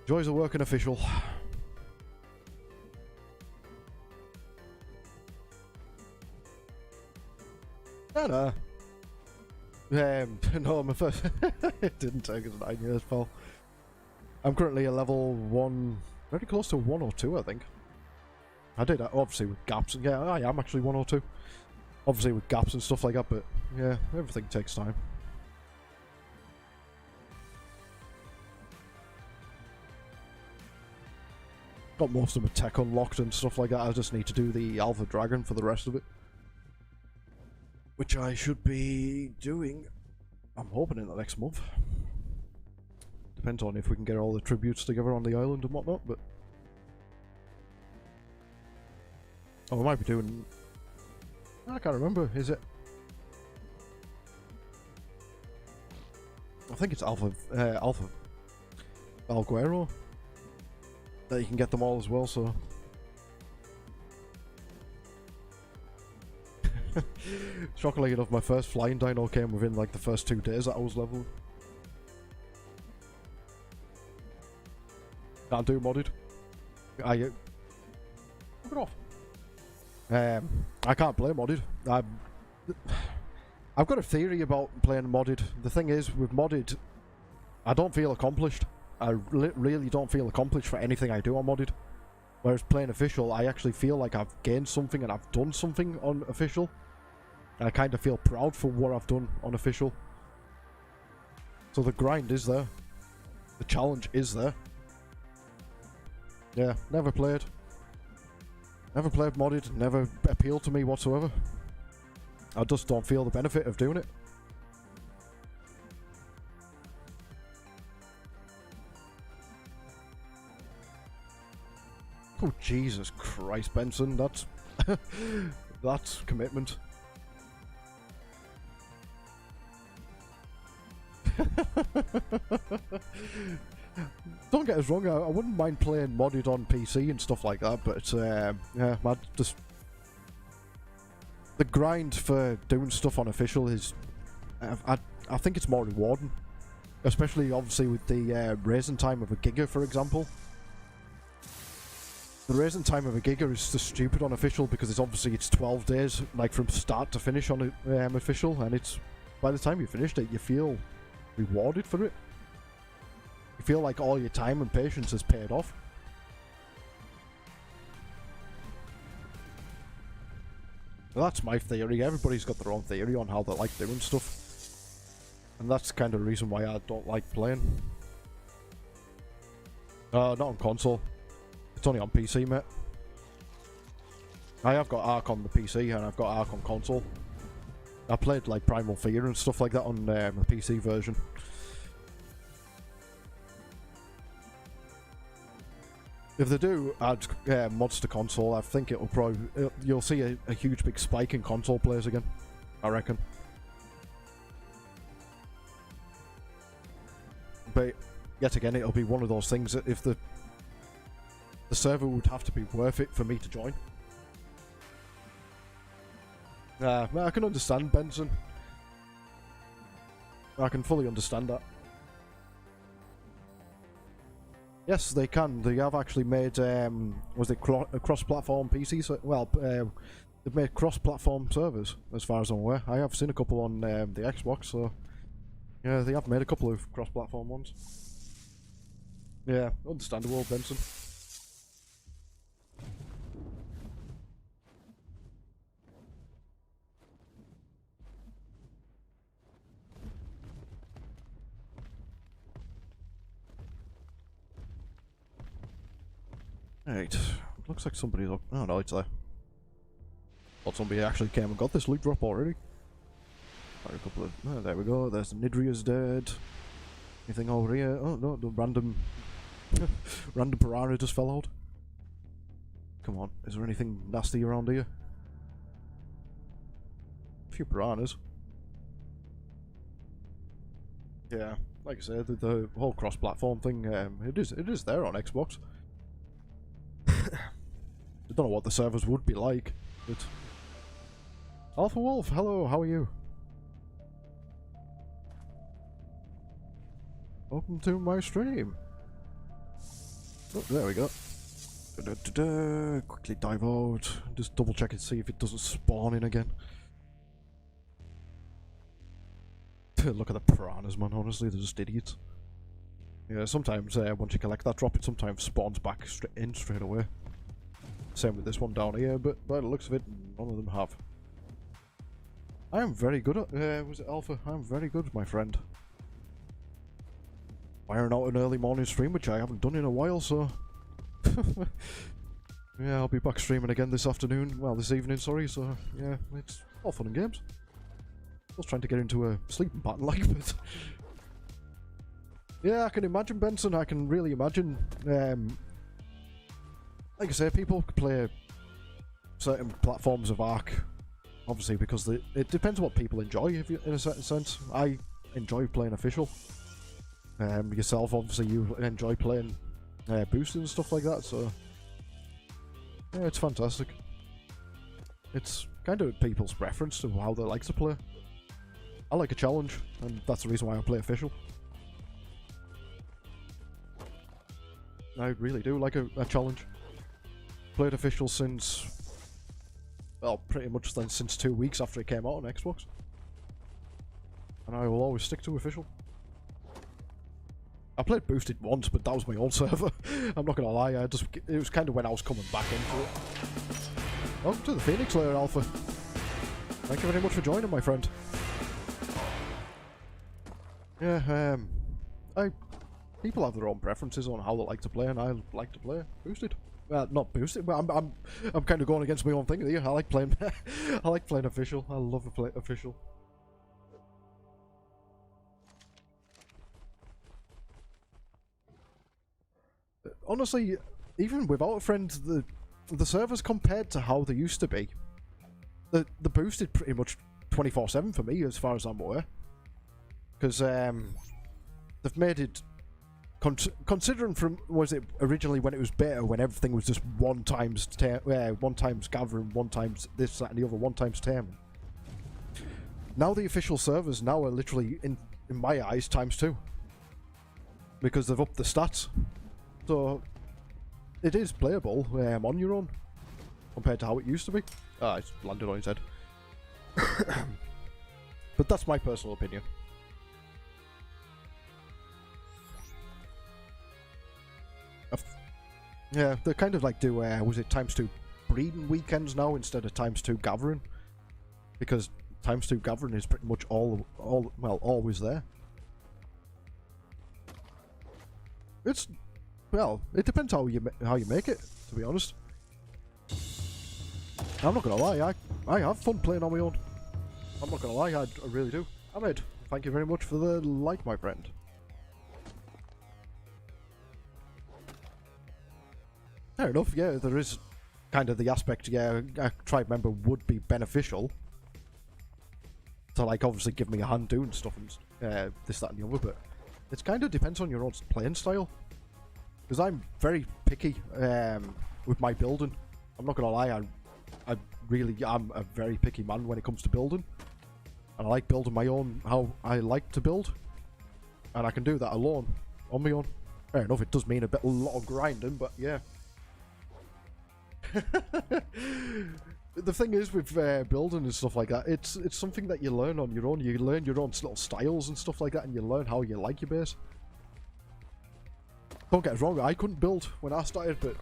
Joys of working official. No. No, my first... It didn't take us 9 years, pal. I'm currently a level 1... Very close to 1 or 2, I think. I did, obviously with gaps. Yeah, I am actually 1 or 2. Obviously with gaps and stuff like that, but yeah, everything takes time. Got most of my tech unlocked and stuff like that. I just need to do the Alpha Dragon for the rest of it. Which I should be doing, I'm hoping, in the next month. Depends on if we can get all the tributes together on the island and whatnot, but... Oh, I might be doing... I can't remember, is it? I think it's Alpha Alguero. That you can get them all as well, so... Shockingly enough, my first flying dino came within like the first 2 days that I was leveling. Can't do modded. Fuck it off. I can't play modded. I've got a theory about playing modded. The thing is, with modded, I don't feel accomplished. I really don't feel accomplished for anything I do on modded. Whereas playing official, I actually feel like I've gained something and I've done something on official. And I kind of feel proud for what I've done on official. So the grind is there. The challenge is there. Yeah, never played. Never played modded, never appealed to me whatsoever. I just don't feel the benefit of doing it. Oh, Jesus Christ, Benson, that's... that's commitment. Don't get us wrong, I wouldn't mind playing modded on PC and stuff like that, but yeah, just... The grind for doing stuff on official is... I think it's more rewarding. Especially, obviously, with the raising time of a Giga, for example. The raising time of a Giga is just stupid on official because it's 12 days, like from start to finish on official, and it's... By the time you finished it, you feel rewarded for it. You feel like all your time and patience has paid off. Well, that's my theory. Everybody's got their own theory on how they like doing stuff. And that's kind of the reason why I don't like playing. Not on console. It's only on PC, mate. I have got Ark on the PC and I've got Ark on console. I played like Primal Fear and stuff like that on the PC version. If they do add mods to console, I think it'll probably... you'll see a huge big spike in console players again, I reckon. But yet again, it'll be one of those things that if the server would have to be worth it for me to join. I can understand, Benson. I can fully understand that. Yes, they can. They have actually made, was it cross-platform PC? Well, they've made cross-platform servers, as far as I'm aware. I have seen a couple on the Xbox, so... Yeah, they have made a couple of cross-platform ones. Yeah, understandable, Benson. Right, Looks like somebody's up. Oh no, it's there. Thought somebody actually came and got this loot drop already. Got a couple of... Oh, there we go. There's Nidria's dead. Anything over here? Oh no, the random... random piranha just fell out. Come on, is there anything nasty around here? A few piranhas. Yeah, like I said, the whole cross-platform thing, it is there on Xbox. I don't know what the servers would be like, but... Alpha Wolf, hello, how are you? Welcome to my stream. Oh, there we go. Quickly dive out. Just double check and see if it doesn't spawn in again. Look at the piranhas, man. Honestly, they're just idiots. Yeah, sometimes once you collect that drop, it sometimes spawns back straight away. Same with this one down here, but by the looks of it, none of them have. I am very good at... was it Alpha? I am very good, my friend. Firing out an early morning stream, which I haven't done in a while, so... yeah, I'll be back streaming again this afternoon. Well, this evening, sorry, so... Yeah, it's all fun and games. I was trying to get into a sleeping pattern like, but... yeah, I can imagine, Benson. I can really imagine... like I say, people play certain platforms of Ark, obviously, because it depends what people enjoy, if you, in a certain sense. I enjoy playing official. Yourself, obviously, you enjoy playing boosted and stuff like that, so... yeah, it's fantastic. It's kind of people's preference to how they like to play. I like a challenge, and that's the reason why I play official. I really do like a challenge. Played official since, well, pretty much then since 2 weeks after it came out on Xbox, and I will always stick to official. I played boosted once, but that was my own server. I'm not gonna lie, it was kind of when I was coming back into it. Welcome to the Fenix Lair, Alpha. Thank you very much for joining, my friend. Yeah, people have their own preferences on how they like to play, and I like to play boosted. Well, not boosted, but I'm kind of going against my own thing here. I like playing, I like playing official. I love to play official. Honestly, even without a friend, the servers compared to how they used to be, the boosted pretty much 24/7 for me, as far as I'm aware. Because they've made it. Considering from, was it originally when it was beta, when everything was just one times gathering, one times this, that and the other, one times taming. Now the official servers now are literally, in my eyes, ×2. Because they've upped the stats. So, it is playable on your own, compared to how it used to be. Ah, it's landed on his head. But that's my personal opinion. Yeah, they kind of like do, was it ×2 breeding weekends now instead of ×2 gathering? Because ×2 gathering is pretty much always there. It's, well, it depends how you make it, to be honest. I'm not gonna lie, I have fun playing on my own. I'm not gonna lie, I really do. Ahmed, thank you very much for the like, my friend. Fair enough, yeah, there is kind of the aspect, yeah, a tribe member would be beneficial to, like, obviously give me a hand doing stuff and this, that and the other, but it kind of depends on your own playing style. Because I'm very picky with my building. I'm not gonna lie, I really am a very picky man when it comes to building. And I like building my own, how I like to build. And I can do that alone, on my own. Fair enough, it does mean a lot of grinding, but yeah. The thing is with building and stuff like that, it's something that you learn on your own. You learn your own little styles and stuff like that, and you learn how you like your base. Don't get us wrong, I couldn't build when I started, but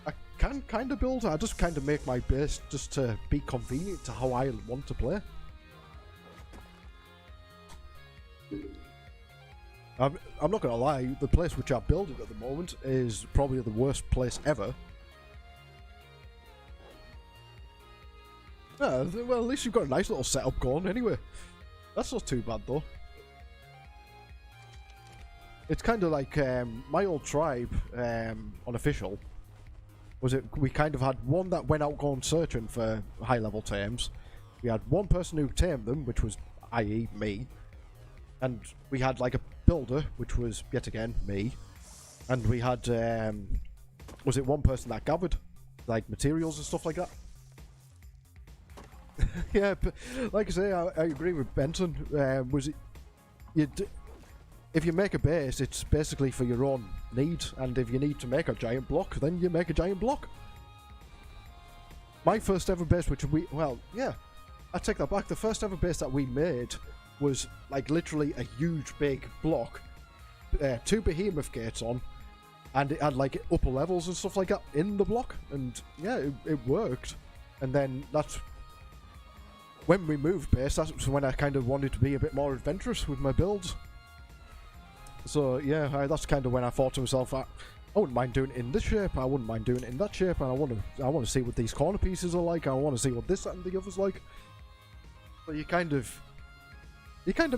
I can kind of build. I just kind of make my base just to be convenient to how I want to play. I'm not gonna lie, the place which I'm building at the moment is probably the worst place ever. Well, at least you've got a nice little setup going anyway. That's not too bad though. It's kind of like my old tribe, unofficial, we kind of had one that went out going searching for high level tames. We had one person who tamed them, which was i.e. me. And we had like a builder, which was yet again me. And we had one person that gathered like materials and stuff like that. Yeah, but like I say, I agree with Benson. If you make a base, it's basically for your own need, and if you need to make a giant block, then you make a giant block. My first ever base, I take that back. The first ever base that we made was like literally a huge big block, 2 behemoth gates on, and it had like upper levels and stuff like that in the block, and yeah, it worked. And then that's when we moved base. That's when I kind of wanted to be a bit more adventurous with my builds. So yeah, that's kind of when I thought to myself, I wouldn't mind doing it in this shape, I wouldn't mind doing it in that shape, and I want to see what these corner pieces are like, I want to see what this, that, and the other's like. So you kind of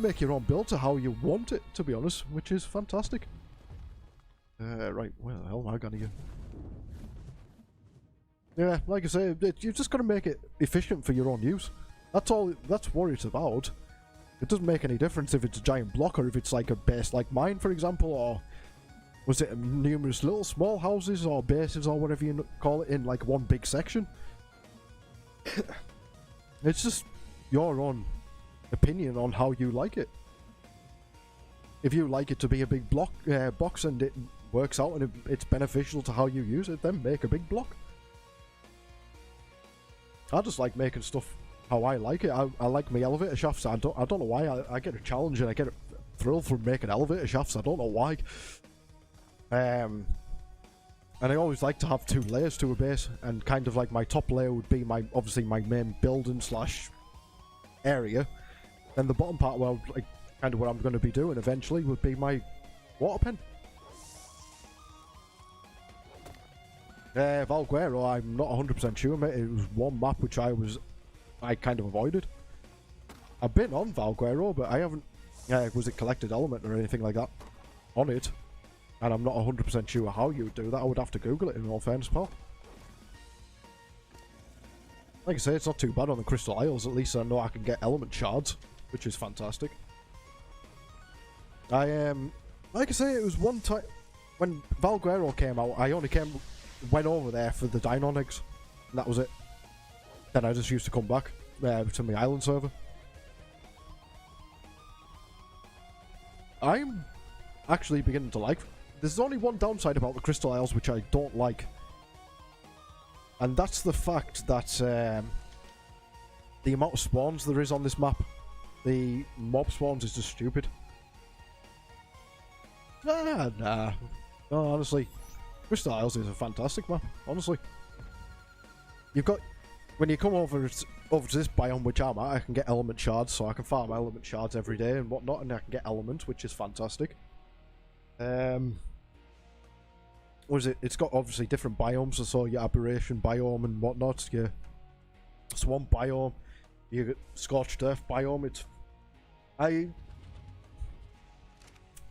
make your own build to how you want it, to be honest, which is fantastic. Right, where the hell am I gonna go? Yeah, like I say, you've just got to make it efficient for your own use. That's all. That's what it's about. It doesn't make any difference if it's a giant block or if it's like a base like mine, for example, or was it numerous little small houses or bases or whatever you call it in like one big section. It's just your own opinion on how you like it. If you like it to be a big block box and it works out and it's beneficial to how you use it, then make a big block. I just like making stuff how I like it. I like my elevator shafts. I don't know why. I get a challenge and I get a thrill from making elevator shafts. I don't know why. And I always like to have 2 layers to a base, and kind of like my top layer would be obviously my main building / area. Then the bottom part, well, like kind of what I'm going to be doing eventually, would be my water pen. Valguero, I'm not 100% sure, mate. It was one map which I kind of avoided. I've been on Valguero, but I haven't... was it collected element or anything like that on it? And I'm not 100% sure how you would do that. I would have to Google it, in all fairness, pal. Like I say, it's not too bad on the Crystal Isles. At least I know I can get element shards, which is fantastic. Like I say, it was one time... When Valguero came out, I only went over there for the Dinon eggs. And that was it. Then I just used to come back to my island server. I'm actually beginning to like... There's only one downside about the Crystal Isles which I don't like. And that's the fact that the amount of spawns there is on this map. The mob spawns is just stupid. Nah. No, honestly. Crystal Isles is a fantastic map, honestly. You've got... When you come over to this biome which I'm at, I can get element shards, so I can farm element shards every day and whatnot, and I can get element, which is fantastic. What is it? It's got obviously different biomes, so your aberration biome and whatnot, your swamp biome, your scorched earth biome.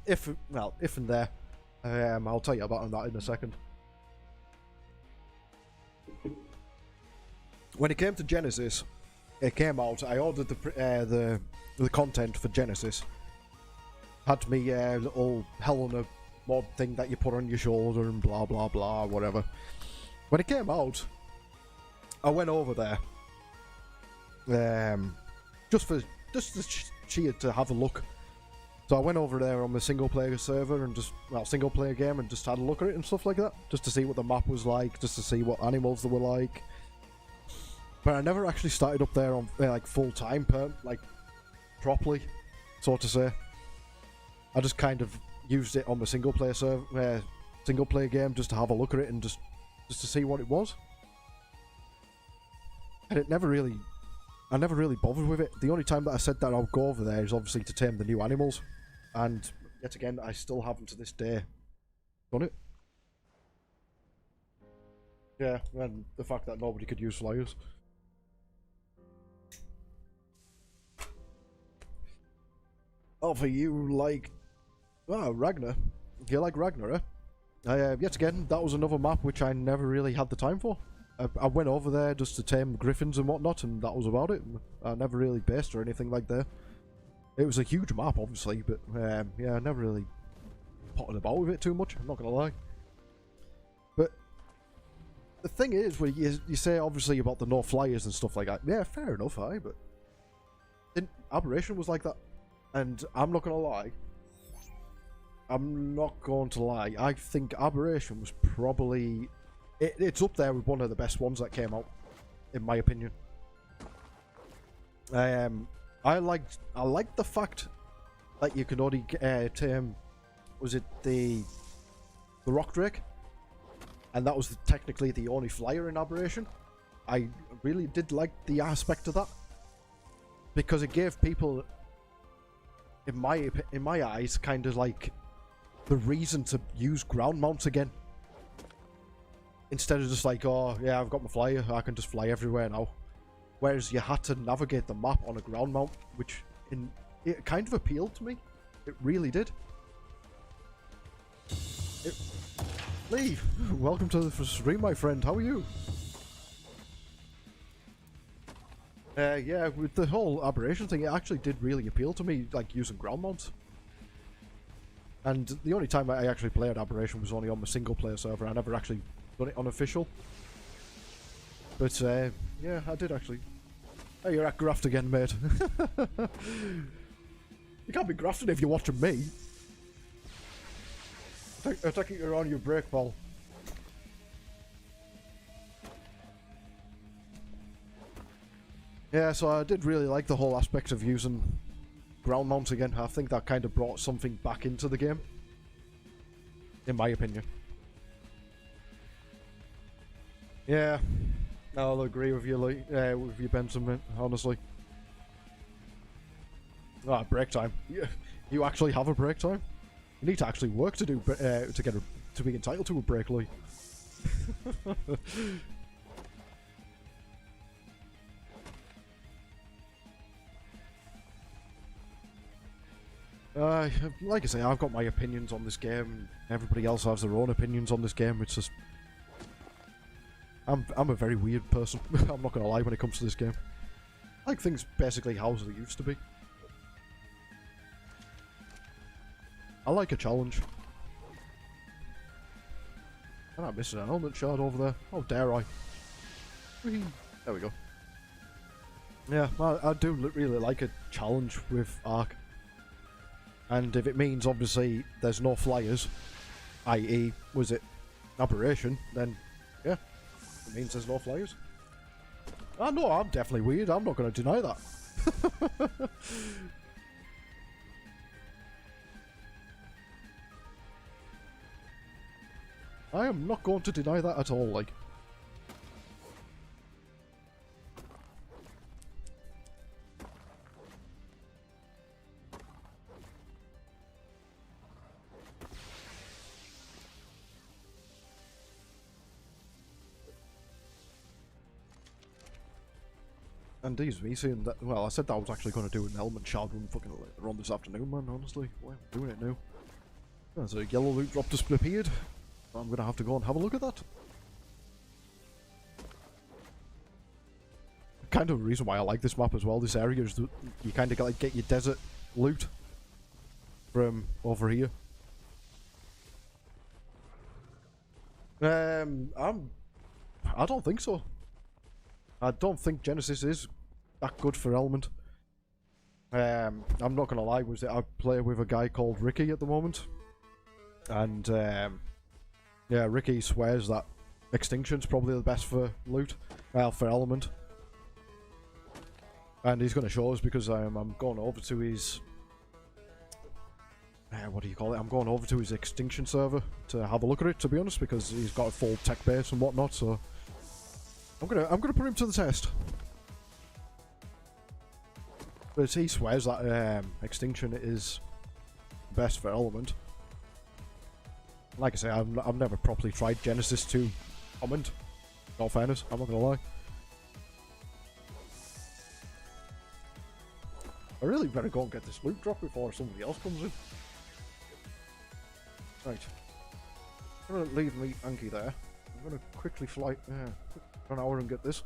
If and there. I'll tell you about that in a second. When it came to Genesis, it came out. I ordered the content for Genesis. Had me little Helena mod thing that you put on your shoulder and blah blah blah, whatever. When it came out, I went over there, just to have a look. So I went over there on the single player server and single player game, and just had a look at it and stuff like that, just to see what the map was like, just to see what animals they were like. But I never actually started up there on like full time, properly, so to say. I just kind of used it on the single player server, single player game, just to have a look at it and just to see what it was. And I never really bothered with it. The only time that I said that I'll go over there is obviously to tame the new animals, and yet again, I still haven't to this day done it. Yeah, and the fact that nobody could use flyers. Oh, for you like... Oh, Ragnar. You like Ragnar, eh? Yet again, that was another map which I never really had the time for. I went over there just to tame griffins and whatnot, and that was about it. I never really based or anything like that. It was a huge map, obviously, but yeah, I never really potted about with it too much, I'm not going to lie. But the thing is, when you say obviously about the no flyers and stuff like that, yeah, fair enough, but Aberration was like that. And I'm not going to lie, I think Aberration was probably... It's up there with one of the best ones that came out, in my opinion. I liked the fact that you could only tame, was it the Rock Drake? And that was technically the only flyer in Aberration. I really did like the aspect of that, because it gave people, in my eyes, kind of like the reason to use ground mounts again. Instead of just like, oh yeah, I've got my flyer, I can just fly everywhere now. Whereas you had to navigate the map on a ground mount, which it kind of appealed to me. It really did. Lee, welcome to the stream, my friend. How are you? Yeah, with the whole Aberration thing, it actually did really appeal to me, like using ground mounts. And the only time I actually played Aberration was only on my single player server. I never actually done it on official. But yeah, I did actually. Oh, you're at graft again, mate. You can't be grafting if you're watching me. I take it you're on your break, pal. Yeah, so I did really like the whole aspect of using ground mounts again. I think that kind of brought something back into the game, in my opinion. Yeah, I'll agree with you, Benson, honestly. Ah, break time. You actually have a break time? You need to actually work to do to be entitled to a break, Lee. Like I say, I've got my opinions on this game. Everybody else has their own opinions on this game. It's just... I'm a very weird person. I'm not gonna lie when it comes to this game. I like things basically how they used to be. I like a challenge. And I'm missing an element shard over there. How dare I? Whee! There we go. Yeah, I do really like a challenge with Ark. And if it means, obviously, there's no flyers, i.e., was it Aberration, then, yeah, it means there's no flyers. Ah, no, I'm definitely weird, I'm not going to deny that. I am not going to deny that at all, like. And these me seeing that, well, I said that I was actually going to do an element shard run fucking later on this afternoon, man, honestly. Why am I doing it now? There's a yellow loot drop just appeared. I'm going to have to go and have a look at that. Kind of the reason why I like this map as well, this area, is that you kind of like get your desert loot from over here. I don't think so. I don't think Genesis is that good for element. I'm not gonna lie, I play with a guy called Ricky at the moment, and yeah, Ricky swears that Extinction's probably the best for loot, well, for element, and he's gonna show us because I'm going over to his what do you call it? I'm going over to his Extinction server to have a look at it, to be honest, because he's got a full tech base and whatnot. So I'm gonna put him to the test. But he swears that Extinction is best for element. Like I say, I've never properly tried Genesis to comment. In all fairness, I'm not gonna lie. I really better go and get this loot drop before somebody else comes in. Right. I'm going to leave me Anki there. I'm going to quickly fly for an hour and get this.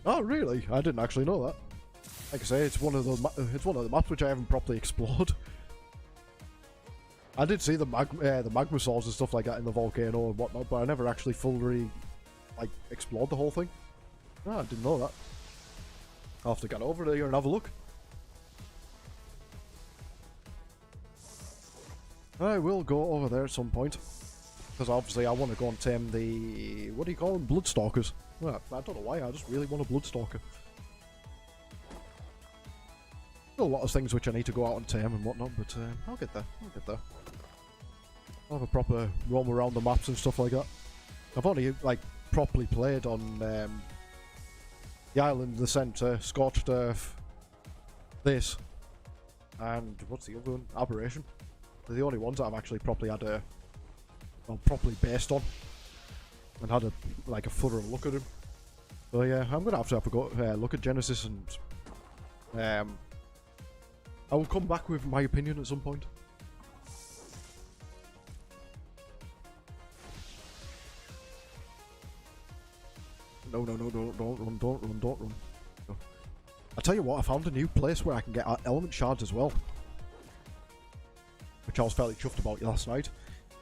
Oh, really? I didn't actually know that. Like I say, it's one of the maps which I haven't properly explored. I did see the magma swords and stuff like that in the volcano and whatnot, but I never actually fully like explored the whole thing. Oh, I didn't know that. I'll have to get over there and have a look. I will go over there at some point, because obviously I want to go and tame the, what do you call them, Bloodstalkers. Well, I don't know why, I just really want a Bloodstalker. Still a lot of things which I need to go out and tame and whatnot, but I'll get there, I'll have a proper roam around the maps and stuff like that. I've only, like, properly played on the island, the centre, Scorched Earth, this, and what's the other one? Aberration. They're the only ones that I've actually properly had a, well, properly based on, and had a, like, a thorough look at them. So yeah, I'm gonna have a go, look at Genesis, and I will come back with my opinion at some point. No, don't run. No. I tell you what, I found a new place where I can get element shards as well, which I was fairly chuffed about last night.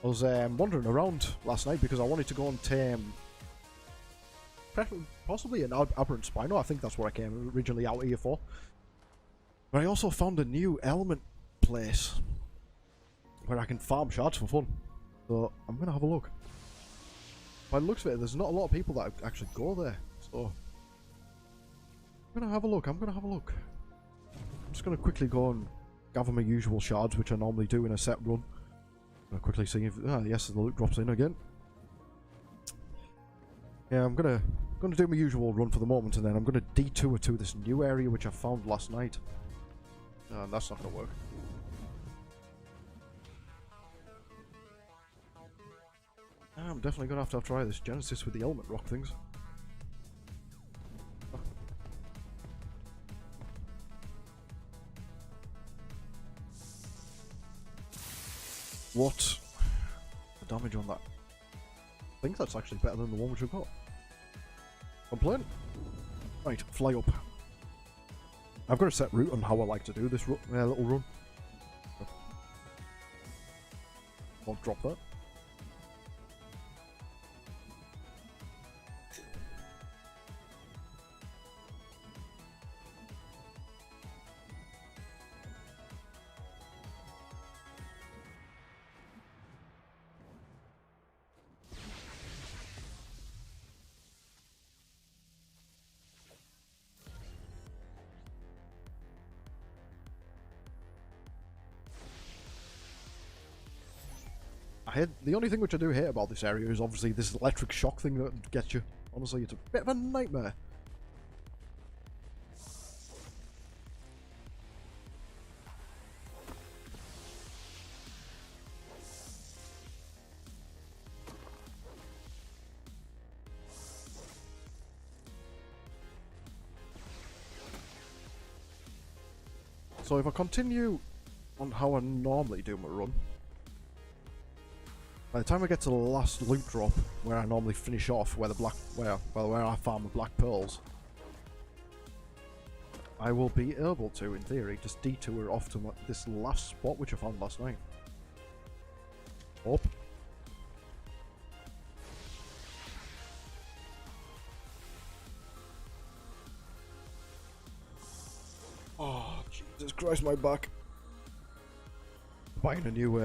I was wandering around last night because I wanted to go and tame possibly an aberrant Spino. I think that's what I came originally out here for. But I also found a new element place where I can farm shards for fun. So I'm going to have a look. By the looks of it, there's not a lot of people that actually go there. So I'm going to have a look. I'm just going to quickly go and gather my usual shards, which I normally do in a set run. I'm going to quickly see if... Ah, yes, the loot drops in again. Yeah, I'm going to do my usual run for the moment, and then I'm going to detour to this new area which I found last night. That's not going to work. I'm definitely going to have try this Genesis with the element rock things. What? The damage on that. I think that's actually better than the one which we've got. Complain. Right, fly up. I've got a set route on how I like to do this little run. Won't drop that. The only thing which I do hate about this area is obviously this electric shock thing that gets you. Honestly, it's a bit of a nightmare. So if I continue on how I normally do my run, by the time I get to the last loot drop, where I normally finish off, where I farm the black pearls, I will be able to, in theory, just detour off to this last spot which I found last night. Up. Oh, Jesus Christ, my back. Buying a new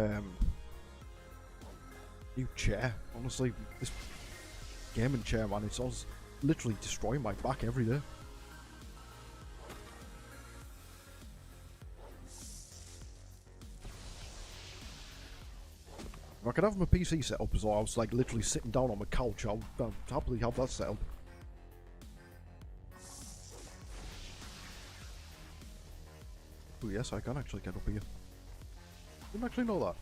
chair. Honestly, this gaming chair, man, it's literally destroying my back every day. If I could have my PC set up as well, I was like literally sitting down on my couch, I'll happily have that set up. Oh yes, I can actually get up here. Didn't actually know that.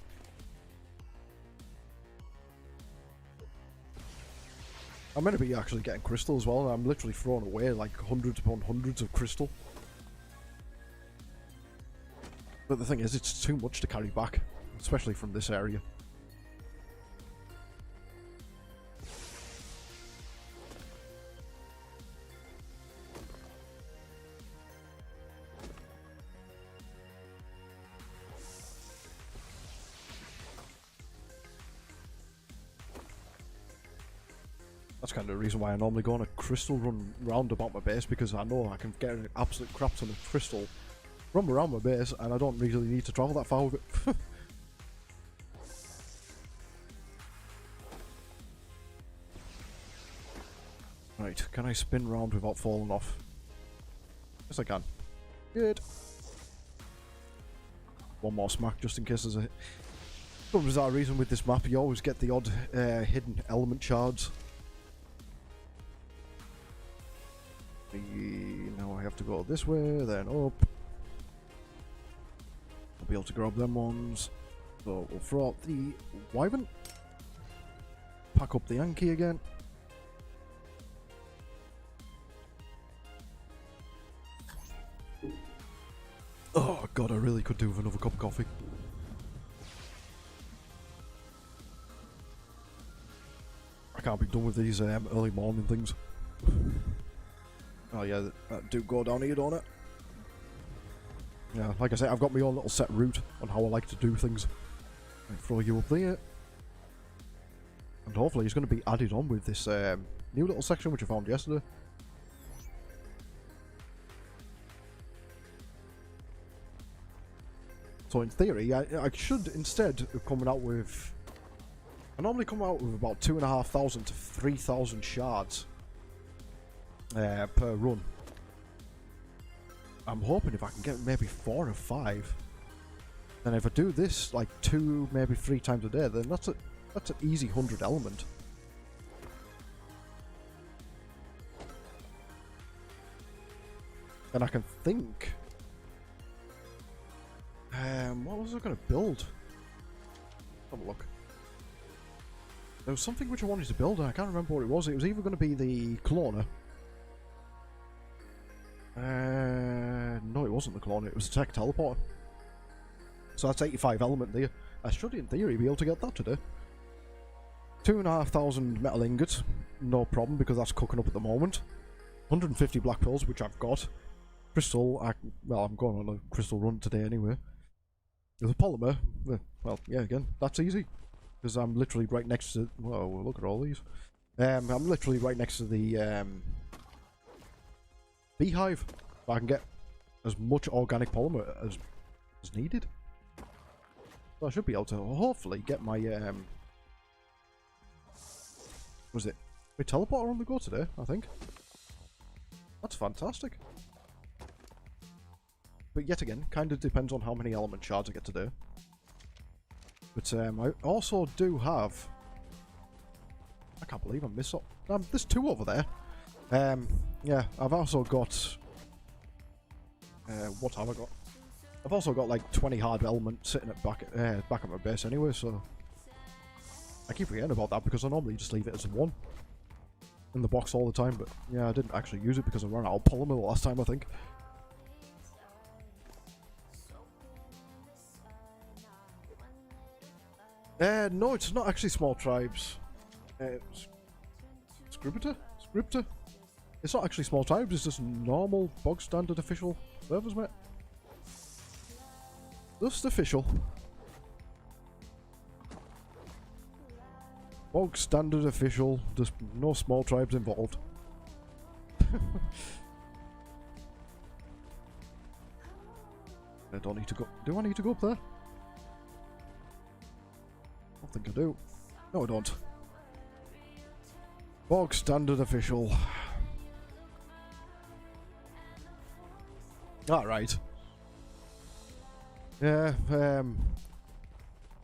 I'm meant to be actually getting crystal as well, and I'm literally throwing away like hundreds upon hundreds of crystal. But the thing is, it's too much to carry back, especially from this area. That's kind of the reason why I normally go on a crystal run round about my base, because I know I can get an absolute crap ton of crystal, run around my base, and I don't really need to travel that far with it. Right, can I spin round without falling off? Yes, I can. Good. One more smack just in case there's a... For some bizarre reason with this map, you always get the odd hidden element shards. Now I have to go this way, then up. I'll be able to grab them ones. So we'll throw out the wyvern. Pack up the Yankee again. Oh god, I really could do with another cup of coffee. I can't be done with these early morning things. Oh yeah, that do go down here, don't it? Yeah, like I said, I've got my own little set route on how I like to do things. I throw you up there. And hopefully it's going to be added on with this new little section which I found yesterday. So in theory, I should instead of coming out with... I normally come out with about 2,500 to 3,000 shards per run. I'm hoping if I can get maybe 4 or 5, then if I do this like 2, maybe 3 times a day, then that's an easy 100 element. And I can think. What was I going to build? Have a look. There was something which I wanted to build, and I can't remember what it was. It was either going to be the cloner. No, it wasn't the cloner. It was the tech teleporter. So that's 85 element there. I should, in theory, be able to get that today. 2,500 metal ingots, no problem, because that's cooking up at the moment. 150 black pearls, which I've got. Crystal, well, I'm going on a crystal run today anyway. The polymer, well, yeah, again, that's easy. Because I'm literally right next to... Whoa, look at all these. I'm literally right next to the beehive. I can get as much organic polymer as needed. So I should be able to hopefully get my... was it? My teleporter on the go today, I think. That's fantastic. But yet again, kind of depends on how many element shards I get to do. But I also do have... I can't believe I missed up. There's 2 over there. Yeah, I've also got... what have I got? I've also got like 20 hard element sitting at back at my base anyway, so... I keep forgetting about that because I normally just leave it as 1 in the box all the time, but yeah, I didn't actually use it because I ran out of polymer the last time, I think. No, it's not actually small tribes. Scripter? It's not actually small tribes, it's just normal, bog standard official servers, mate. Just official. Bog standard official, just no small tribes involved. I don't need to go. Do I need to go up there? I don't think I do. No, I don't. Bog standard official. Alright. Yeah,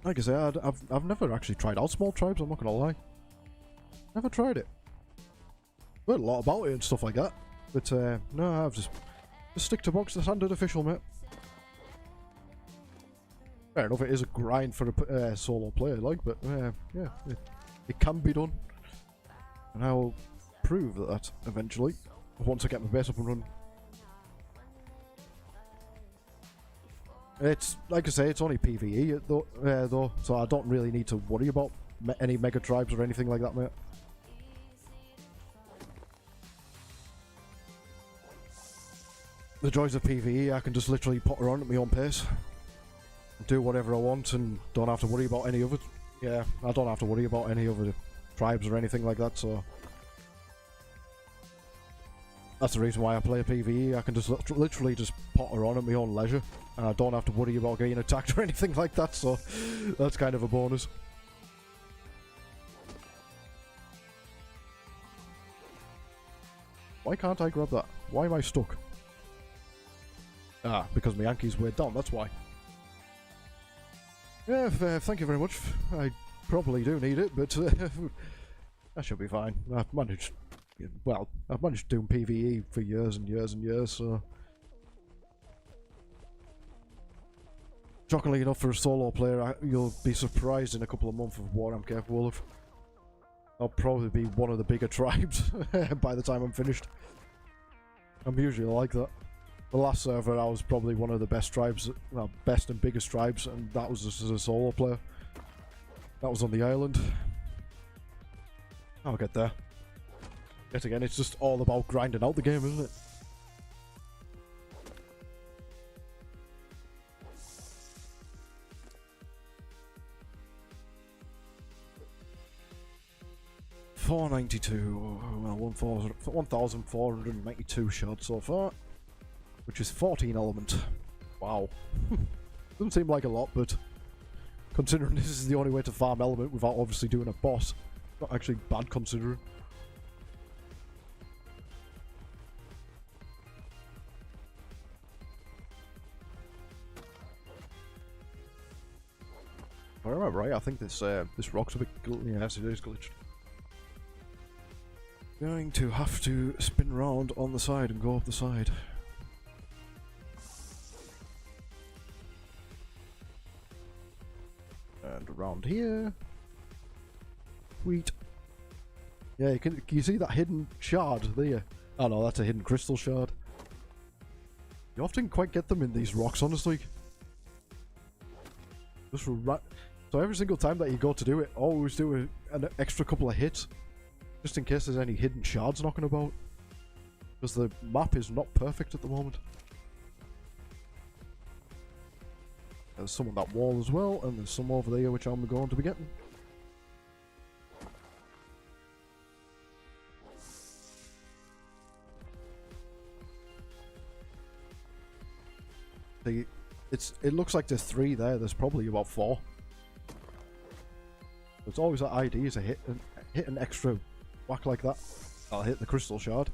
like I said, I've never actually tried out small tribes, I'm not gonna lie. Never tried it. Heard a lot about it and stuff like that. But no, I've just stick to bog standard official, mate. Fair enough, it is a grind for a solo player, like, but yeah, it can be done. And I'll prove that eventually, once I get my base up and running. It's, like I say, it's only PvE though, so I don't really need to worry about any mega tribes or anything like that, mate. The joys of PvE, I can just literally put around at my own pace. Do whatever I want and don't have to worry about any other... Yeah, I don't have to worry about any other tribes or anything like that, so... That's the reason why I play PvE. I can just literally just potter on at my own leisure, and I don't have to worry about getting attacked or anything like that, so that's kind of a bonus. Why can't I grab that? Why am I stuck? Ah, because my Yankees weighed down, that's why. Yeah, thank you very much. I probably do need it, but that should be fine. I've managed... Well, I've managed doing PvE for years and years and years, so... Shockingly enough, for a solo player, you'll be surprised in a couple of months of what I'm capable of. I'll probably be one of the bigger tribes by the time I'm finished. I'm usually like that. The last server, I was probably one of the best tribes, well, best and biggest tribes, and that was just as a solo player. That was on the island. I'll get there. Yet again, it's just all about grinding out the game, isn't it? $492, well, 1,492 shots so far, which is 14 element. Wow. Doesn't seem like a lot, but considering this is the only way to farm element without obviously doing a boss, not actually bad considering. If I remember right, I think this rock's a bit glitchy. Yes, it is glitched. Going to have to spin round on the side and go up the side. And around here. Sweet. Yeah, can you see that hidden shard there? Oh no, that's a hidden crystal shard. You often quite get them in these rocks, honestly. Just right. So every single time that you go to do it, always do an extra couple of hits. Just in case there's any hidden shards knocking about. Because the map is not perfect at the moment. There's some on that wall as well, and there's some over there which I'm going to be getting. It looks like there's 3 there, there's probably about 4. It's always that idea to hit an extra whack like that. I'll hit the crystal shard.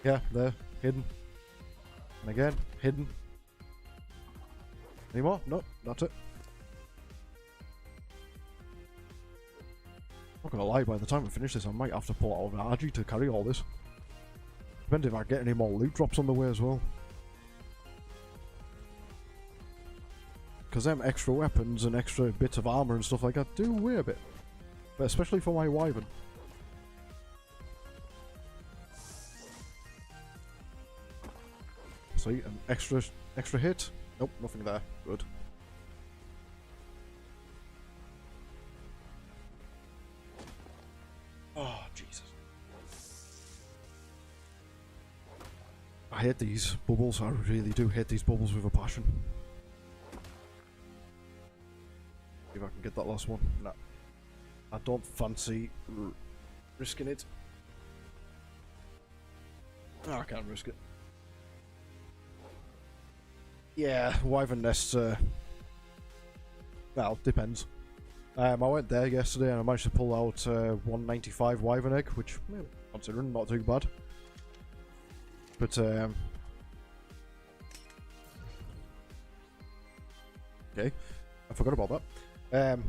Yeah, there, hidden. And again, hidden. Any more? No, that's it. Not gonna lie, by the time we finish this, I might have to pull out an RG to carry all this. Depends if I get any more loot drops on the way as well. Because them extra weapons and extra bits of armor and stuff like that do weigh a bit. But especially for my wyvern. See, an extra hit. Nope, nothing there. Good. Oh, Jesus. I hate these bubbles. I really do hate these bubbles with a passion. See if I can get that last one. No. I don't fancy risking it. Oh, I can't risk it. Yeah, wyvern nests, well, depends. I went there yesterday and I managed to pull out 195 wyvern egg, which, considering, not too bad. But, okay, I forgot about that.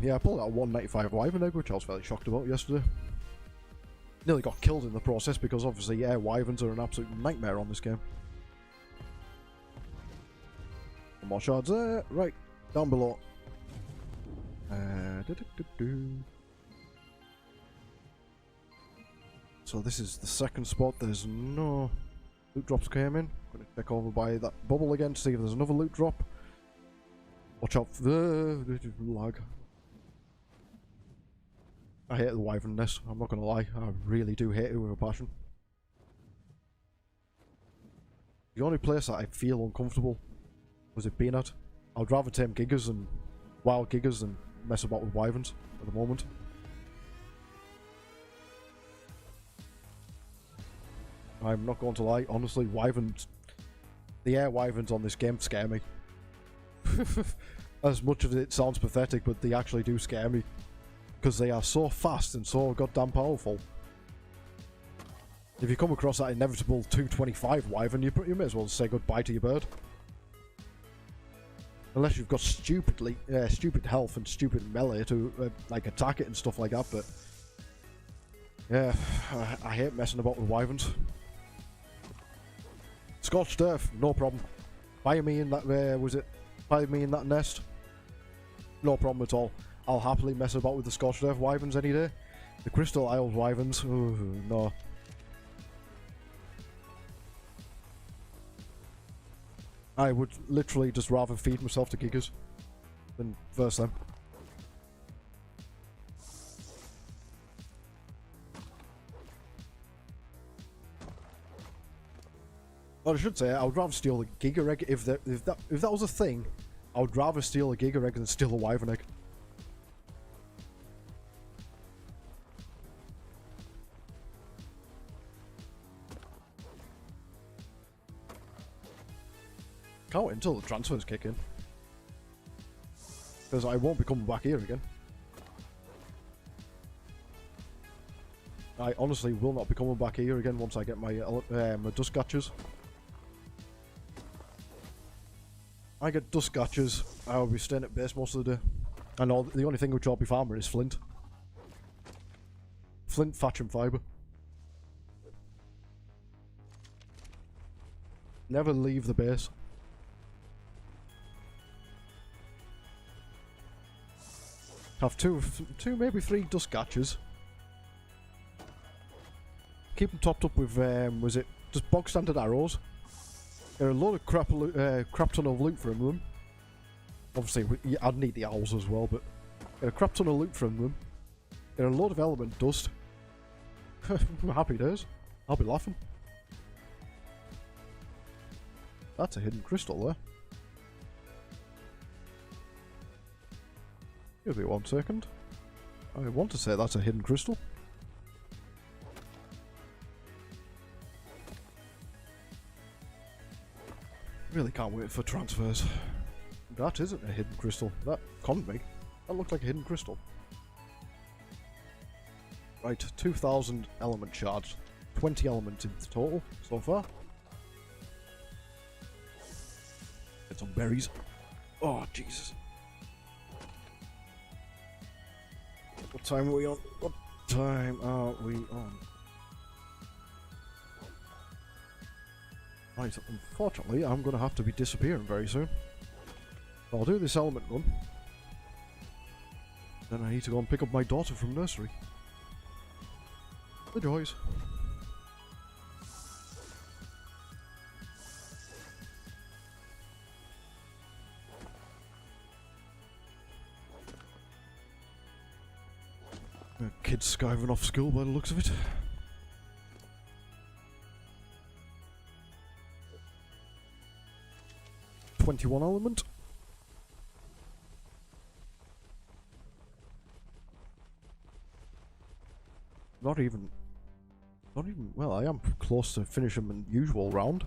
Yeah, I pulled out 195 wyvern egg, which I was fairly shocked about yesterday. Nearly got killed in the process because obviously, yeah, wyverns are an absolute nightmare on this game. More shards there, right, down below. So this is the second spot. There's no loot drops came in. Gonna check over by that bubble again to see if there's another loot drop. Watch out for the lag. I hate the wyvern nest, I'm not gonna lie. I really do hate it with a passion. The only place that I feel uncomfortable was it being at. I'd rather tame gigas and wild gigas than mess about with wyverns at the moment. I'm not going to lie, honestly, wyverns, the air wyverns on this game scare me. As much as it sounds pathetic, but they actually do scare me. Because they are so fast and so goddamn powerful. If you come across that inevitable 225 wyvern, you may as well say goodbye to your bird. Unless you've got stupid health and stupid melee to like attack it and stuff like that, but yeah, I hate messing about with wyverns. Scorched earth, no problem. Fire me in that, fire me in that nest. No problem at all. I'll happily mess about with the Scorched earth wyverns any day. The Crystal Isles wyverns, ooh, no. I would literally just rather feed myself to gigas than verse them. Well, I should say, I would rather steal a giga egg if that was a thing. I would rather steal a giga egg than steal a wyvern egg. Can't wait until the transfers kick in. Because I won't be coming back here again. I honestly will not be coming back here again once I get my dust catchers. I get dust catchers, I will be staying at base most of the day. And the only thing which I'll be farming is flint. Flint, thatch and fibre. Never leave the base. Have two, maybe 3 dust catchers. Keep them topped up with, was it just bog standard arrows? Get a load of crap ton of loot from them. Obviously, I'd need the owls as well, but get a crap ton of loot from them. Get a load of element dust. Happy days. I'll be laughing. That's a hidden crystal there. Give me 1 second. I want to say that's a hidden crystal. Really can't wait for transfers. That isn't a hidden crystal. That can't be. That looked like a hidden crystal. Right, 2,000 element shards. 20 elements in total so far. Get some berries. Oh, Jesus. What time are we on? What time are we on? Right, unfortunately, I'm going to have to be disappearing very soon. I'll do this element run. Then I need to go and pick up my daughter from nursery. The joys. Kids skiving off school by the looks of it. '21 element. Not even. Well, I am close to finishing my usual round.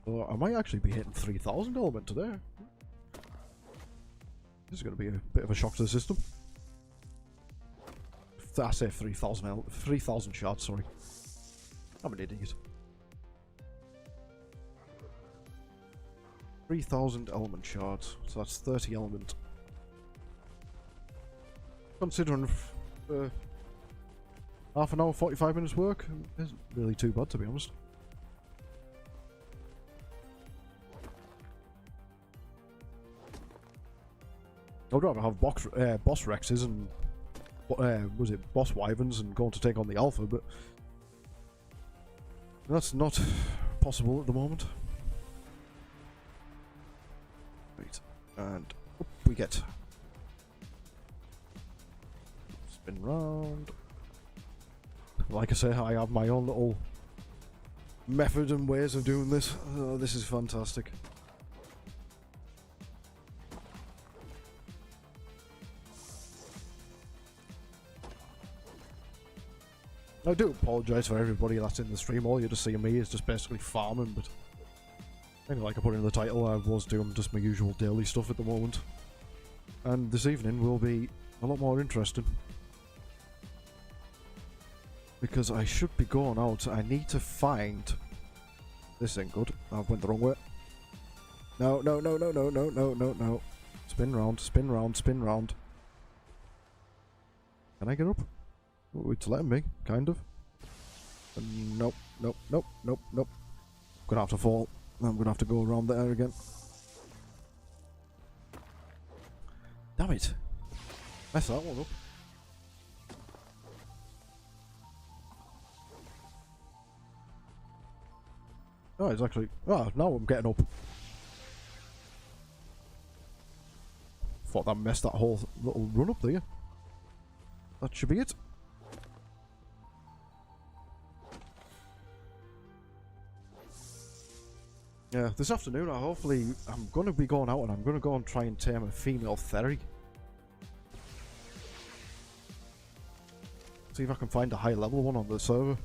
So I might actually be hitting 3,000 element today. This is going to be a bit of a shock to the system. I say 3,000 shards, sorry. I'm an idiot. 3,000 element shards, so that's 30 element. Considering half an hour, 45 minutes work, isn't really too bad, to be honest. I'd rather have boss Rexes and was it boss wyverns and going to take on the alpha, but that's not possible at the moment. Right, and up we get. Spin round. Like I say, I have my own little method and ways of doing this. Oh, this is fantastic. I do apologise for everybody that's in the stream. All you're just seeing me is just basically farming, but anyway, like I put in the title, I was doing just my usual daily stuff at the moment. And this evening will be a lot more interesting, because I should be going out. I need to find... This ain't good. I went the wrong way. No, no, no, no, no, no, no, no, no. Spin round, spin round, spin round. Can I get up? Oh, it's letting me, kind of. Nope, nope, nope, nope, nope. I'm gonna have to fall. I'm gonna have to go around there again. Damn it. Mess that one up. Oh, it's actually... Oh, now I'm getting up. Thought that messed that whole little run up there. That should be it. Yeah, this afternoon, I'm going to be going out and I'm going to go and try and tame a female Therig. See if I can find a high level one on the server.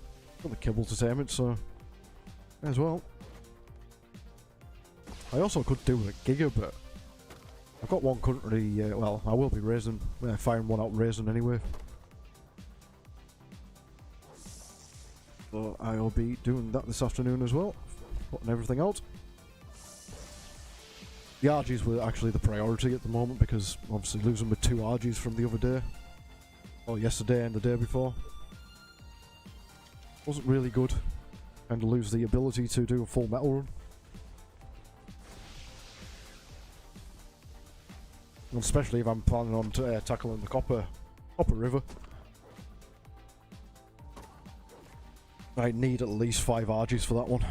Got the kibble to tame it, so... as well. I also could do a Giga, but I've got one currently, well, I will be raising, firing one out raising anyway. So I'll be doing that this afternoon as well, putting everything out. The RGs were actually the priority at the moment, because obviously losing with 2 RGs from the other day, or yesterday and the day before, wasn't really good. And lose the ability to do a full metal run. And especially if I'm planning on tackling the Copper River. I need at least 5 RGs for that one.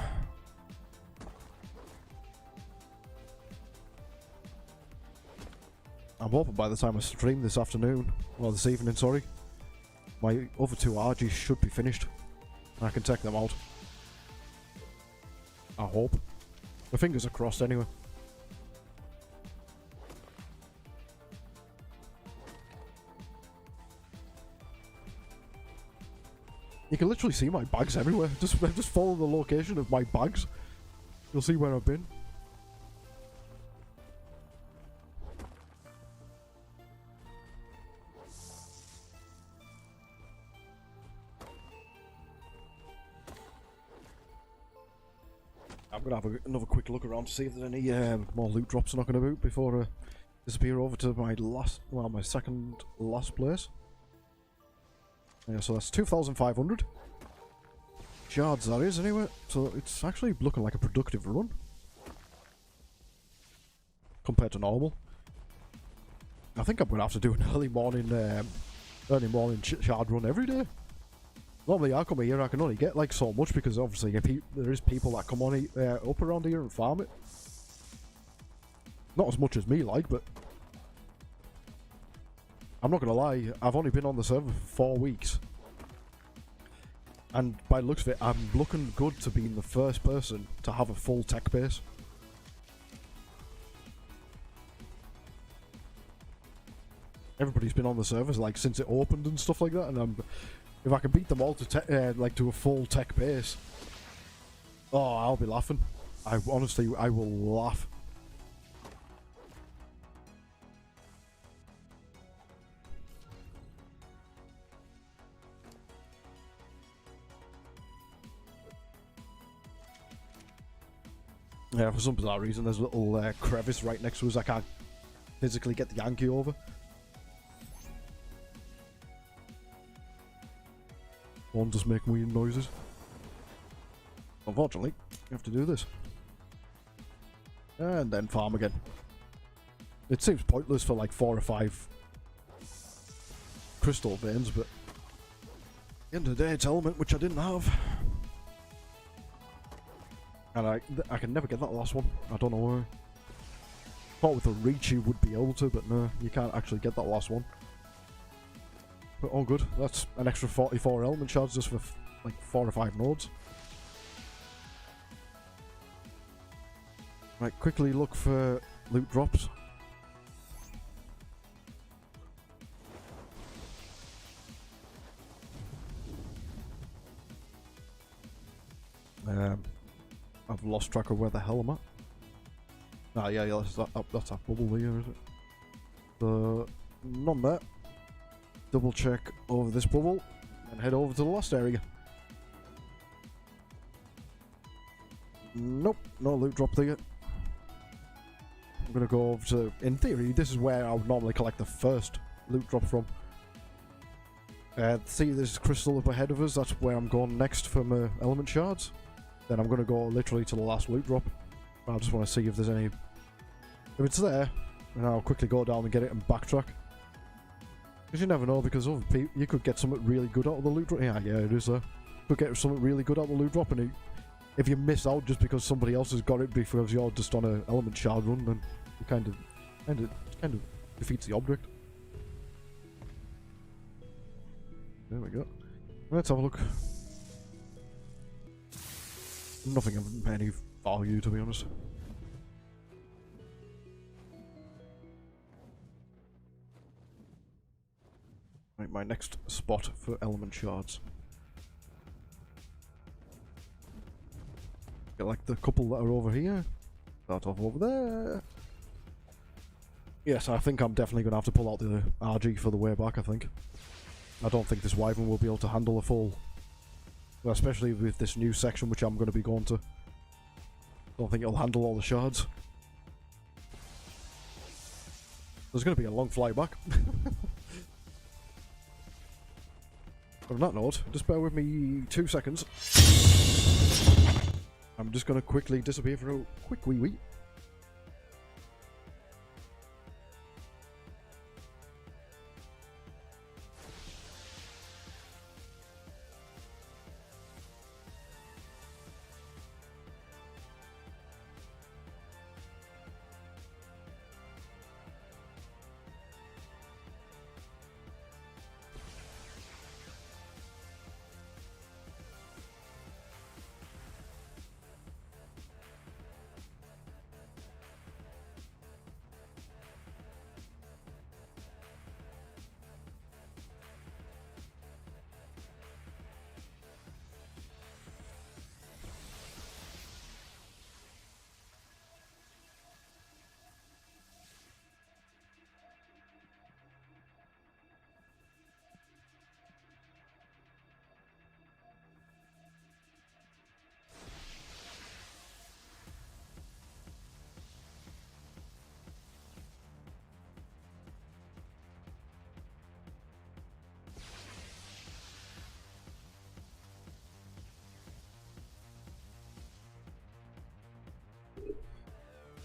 I'm hoping by the time I stream this afternoon, well this evening, sorry, my other 2 RGs should be finished. And I can take them out. I hope. My fingers are crossed anyway. You can literally see my bags everywhere. Just follow the location of my bags. You'll see where I've been. I'm gonna have another quick look around to see if there's any more loot drops knocking about before I disappear over to my my second last place. Yeah, so that's 2,500 shards, that is, anyway. So it's actually looking like a productive run compared to normal. I think I'm gonna have to do an early morning shard run every day. Normally I come here, I can only get like so much because obviously there is people that come on up around here and farm it. Not as much as me like, but I'm not gonna lie, I've only been on the server for 4 weeks. And by the looks of it, I'm looking good to being the first person to have a full tech base. Everybody's been on the servers like since it opened and stuff like that, and if I can beat them all to like to a full tech base, oh, I'll be laughing. I will laugh. Yeah, for some bizarre reason, there's a little crevice right next to us. I can't physically get the Yankee over. One just make weird noises. Unfortunately, you have to do this. And then farm again. It seems pointless for like 4 or 5 crystal veins, but at the end of the day, it's element, which I didn't have. And I can never get that last one. I don't know why. Thought with a reach you would be able to, but no, you can't actually get that last one. But all good. That's an extra 44 element shards just for like 4 or 5 nodes. Right, quickly look for loot drops. I've lost track of where the hell I'm at. Ah, yeah, that's that bubble there, is it? So, none there. Double check over this bubble and head over to the last area. Nope, no loot drop there. I'm gonna go over to, in theory, this is where I would normally collect the first loot drop from. See this crystal up ahead of us, that's where I'm going next for my element shards. Then I'm gonna go literally to the last loot drop. I just want to see if there's any. If it's there, then I'll quickly go down and get it and backtrack. Because you never know, because other people, you could get something really good out of the loot drop. Yeah, it is there. You could get something really good out of the loot drop, and if you miss out just because somebody else has got it because you're just on an element shard run, then it kind of defeats the object. There we go. Let's have a look. Nothing of any value, to be honest. Right, my next spot for element shards. Get like the couple that are over here. Start off over there. Yes, I think I'm definitely going to have to pull out the RG for the way back, I think. I don't think this Wyvern will be able to handle a full... Well, especially with this new section which I'm going to be going to. Don't think it'll handle all the shards. There's going to be a long fly back. On that note, just bear with me 2 seconds. I'm just going to quickly disappear for a quick wee.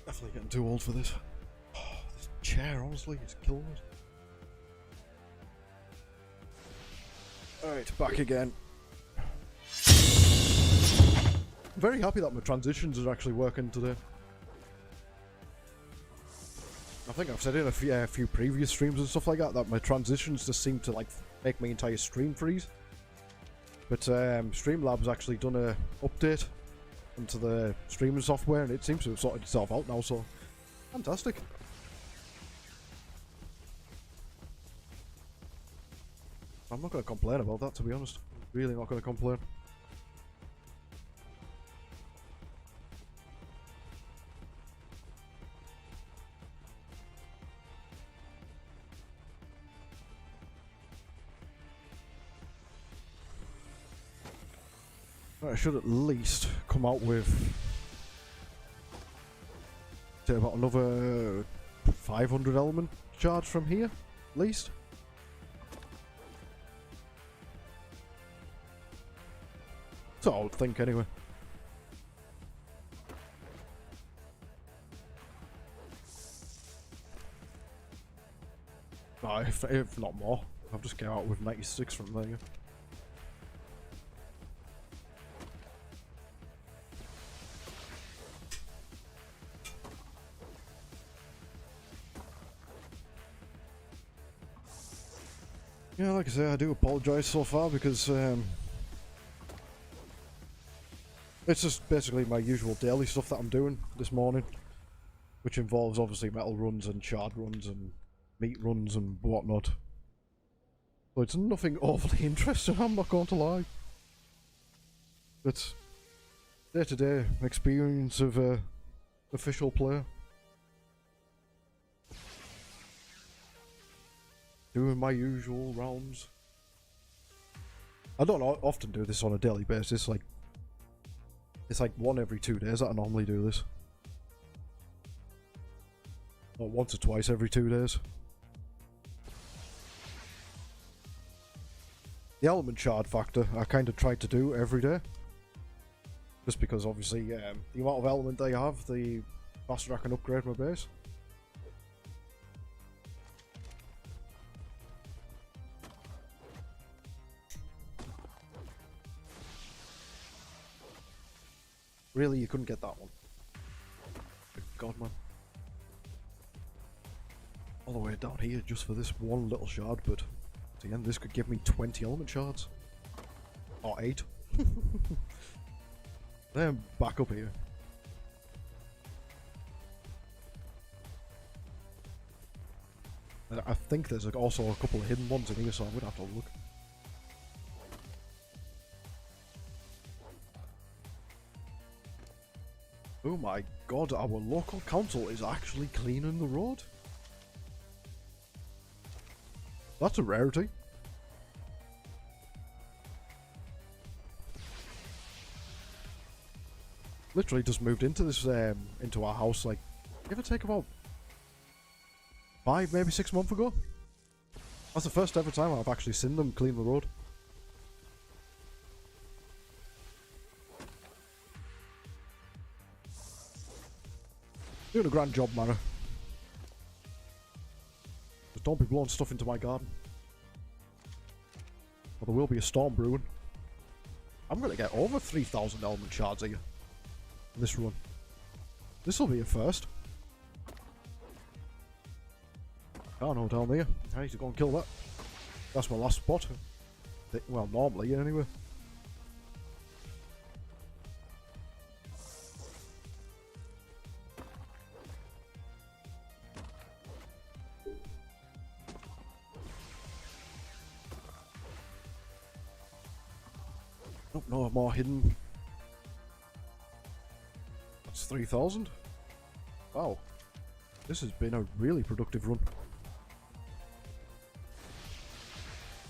Definitely getting too old for this. Oh, this chair, honestly, it's killing us. Alright, back again. I'm very happy that my transitions are actually working today. I think I've said in a few previous streams and stuff like that my transitions just seem to like make my entire stream freeze. But Streamlabs actually done a update into the streaming software and it seems to have sorted itself out now, so fantastic. I'm not going to complain about that, to be honest. Really not going to complain. I should at least come out with, say, about another 500 element charge from here, at least. So I would think, anyway. If not more. I've just came out with 96 from there. Yeah, like I say, I do apologise so far because it's just basically my usual daily stuff that I'm doing this morning, which involves obviously metal runs and shard runs and meat runs and whatnot. So it's nothing overly interesting, I'm not going to lie. It's day-to-day experience of official player. Doing my usual rounds. I don't often do this on a daily basis, like it's like 1 every 2 days that I normally do this. Or once or twice every 2 days. The element shard factor I kind of tried to do every day. Just because obviously the amount of element I have, the faster I can upgrade my base. Really, you couldn't get that one. Good God, man. All the way down here just for this one little shard, but at the end this could give me 20 element shards. Or 8. Then back up here. And I think there's also a couple of hidden ones in here, so I'm gonna have to look. Oh my god, our local council is actually cleaning the road. That's a rarity. Literally just moved into this, into our house, like, give or take about 5, maybe 6 months ago. That's the first ever time I've actually seen them clean the road. Doing a grand job, Mara. Just don't be blowing stuff into my garden. Or there will be a storm brewing. I'm gonna get over 3,000 element shards here. In this run. This'll be a first. Oh no, down there. I need to go and kill that. That's my last spot. Well, normally, anyway. Oh, no more hidden. That's 3,000. Wow. This has been a really productive run.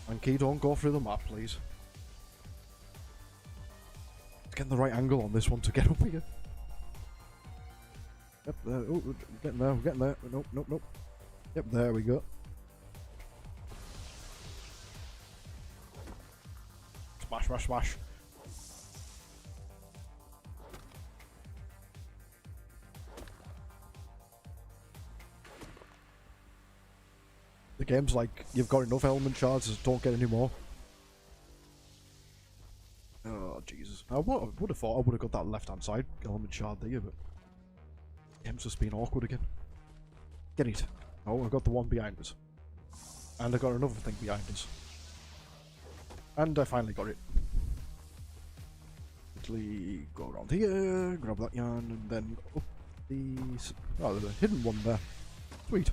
And Key, don't go through the map, please. Let's get the right angle on this one to get up here. Yep, there. Oh, we're getting there, we're getting there. Nope, nope, nope. Yep, there we go. Smash, smash, smash. The game's like, you've got enough element shards, just don't get any more. Oh, Jesus. I would have thought I would have got that left-hand side element shard there, but... the game's just being awkward again. Get it. Oh, I got the one behind us. And I got another thing behind us. And I finally got it. Literally go around here, grab that yarn, and then up these... oh, there's a hidden one there. Sweet.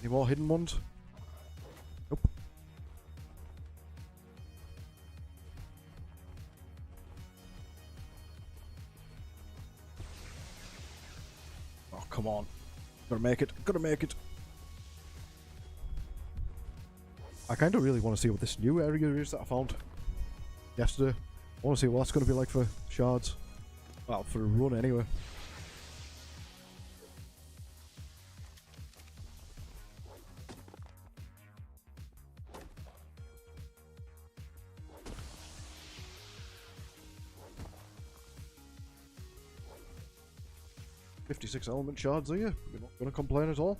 Any more hidden ones? Nope. Oh, come on. Gotta make it. Gotta make it. I kind of really want to see what this new area is that I found yesterday. I want to see what that's going to be like for shards. Well, for a run anyway. .56 element shards, are you? You're not going to complain at all?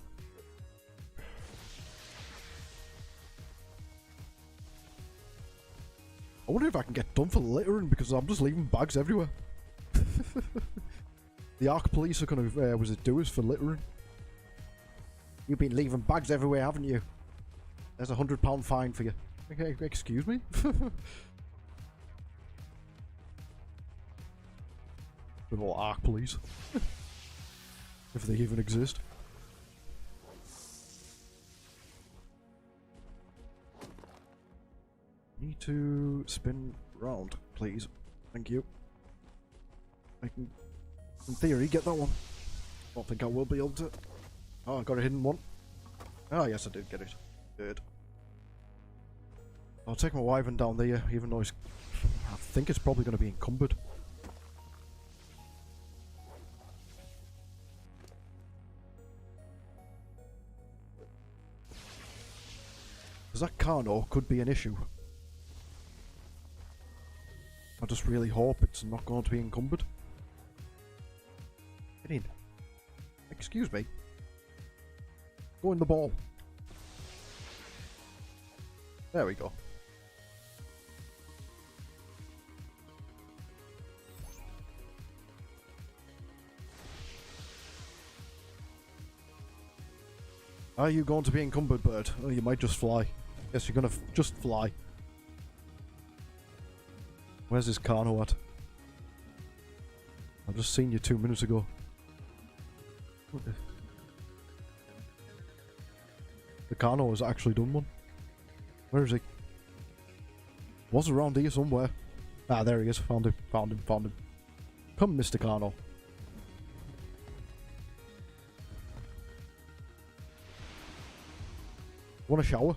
I wonder if I can get done for littering because I'm just leaving bags everywhere. The Ark police are going to do us for littering. You've been leaving bags everywhere, haven't you? There's a £100 fine for you. Okay, excuse me? Good old Ark police. If they even exist. Need to spin round, please. Thank you. I can, in theory, get that one. Don't think I will be able to. Oh, I got a hidden one. Ah, yes, I did get it. Good. I'll take my wyvern down there, even though I think it's probably going to be encumbered. Because that Carno could be an issue. I just really hope it's not going to be encumbered. Get in. Excuse me. Go in the ball. There we go. Are you going to be encumbered, bird? Oh, you might just fly. Yes, you're gonna just fly. Where's this Carno at? I've just seen you 2 minutes ago. The Carno has actually done one. Where is he? Was around here somewhere. Ah, there he is. Found him. Found him. Found him. Come, Mr. Carno. Want a shower?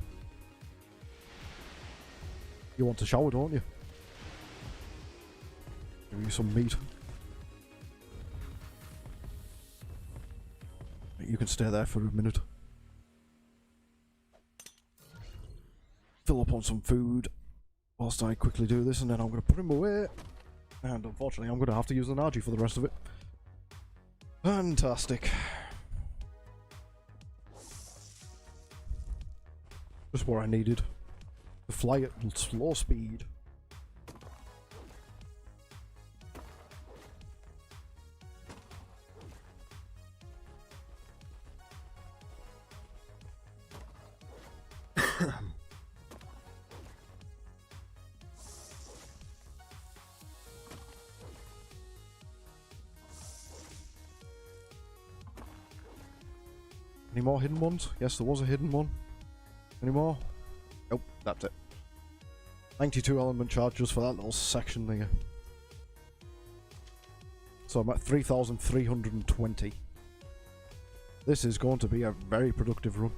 You want a shower, don't you? Give you some meat. You can stay there for a minute. Fill up on some food whilst I quickly do this, and then I'm going to put him away. And unfortunately, I'm going to have to use the Nargi for the rest of it. Fantastic. Just what I needed. To fly at slow speed. Any more hidden ones? Yes, there was a hidden one. Any more? Nope, that's it. 92 element charges for that little section there. So I'm at 3,320. This is going to be a very productive run.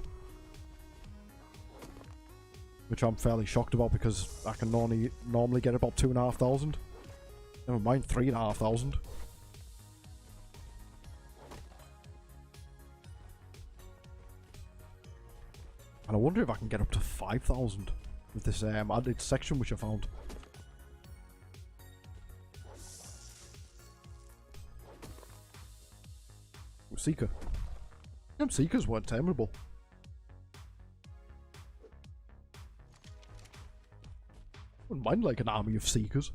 Which I'm fairly shocked about because I can normally get about 2,500. Never mind 3,500. And I wonder if I can get up to 5,000 with this added section which I found. Ooh, Seeker. Them Seekers weren't tameable. Wouldn't mind like an army of Seekers.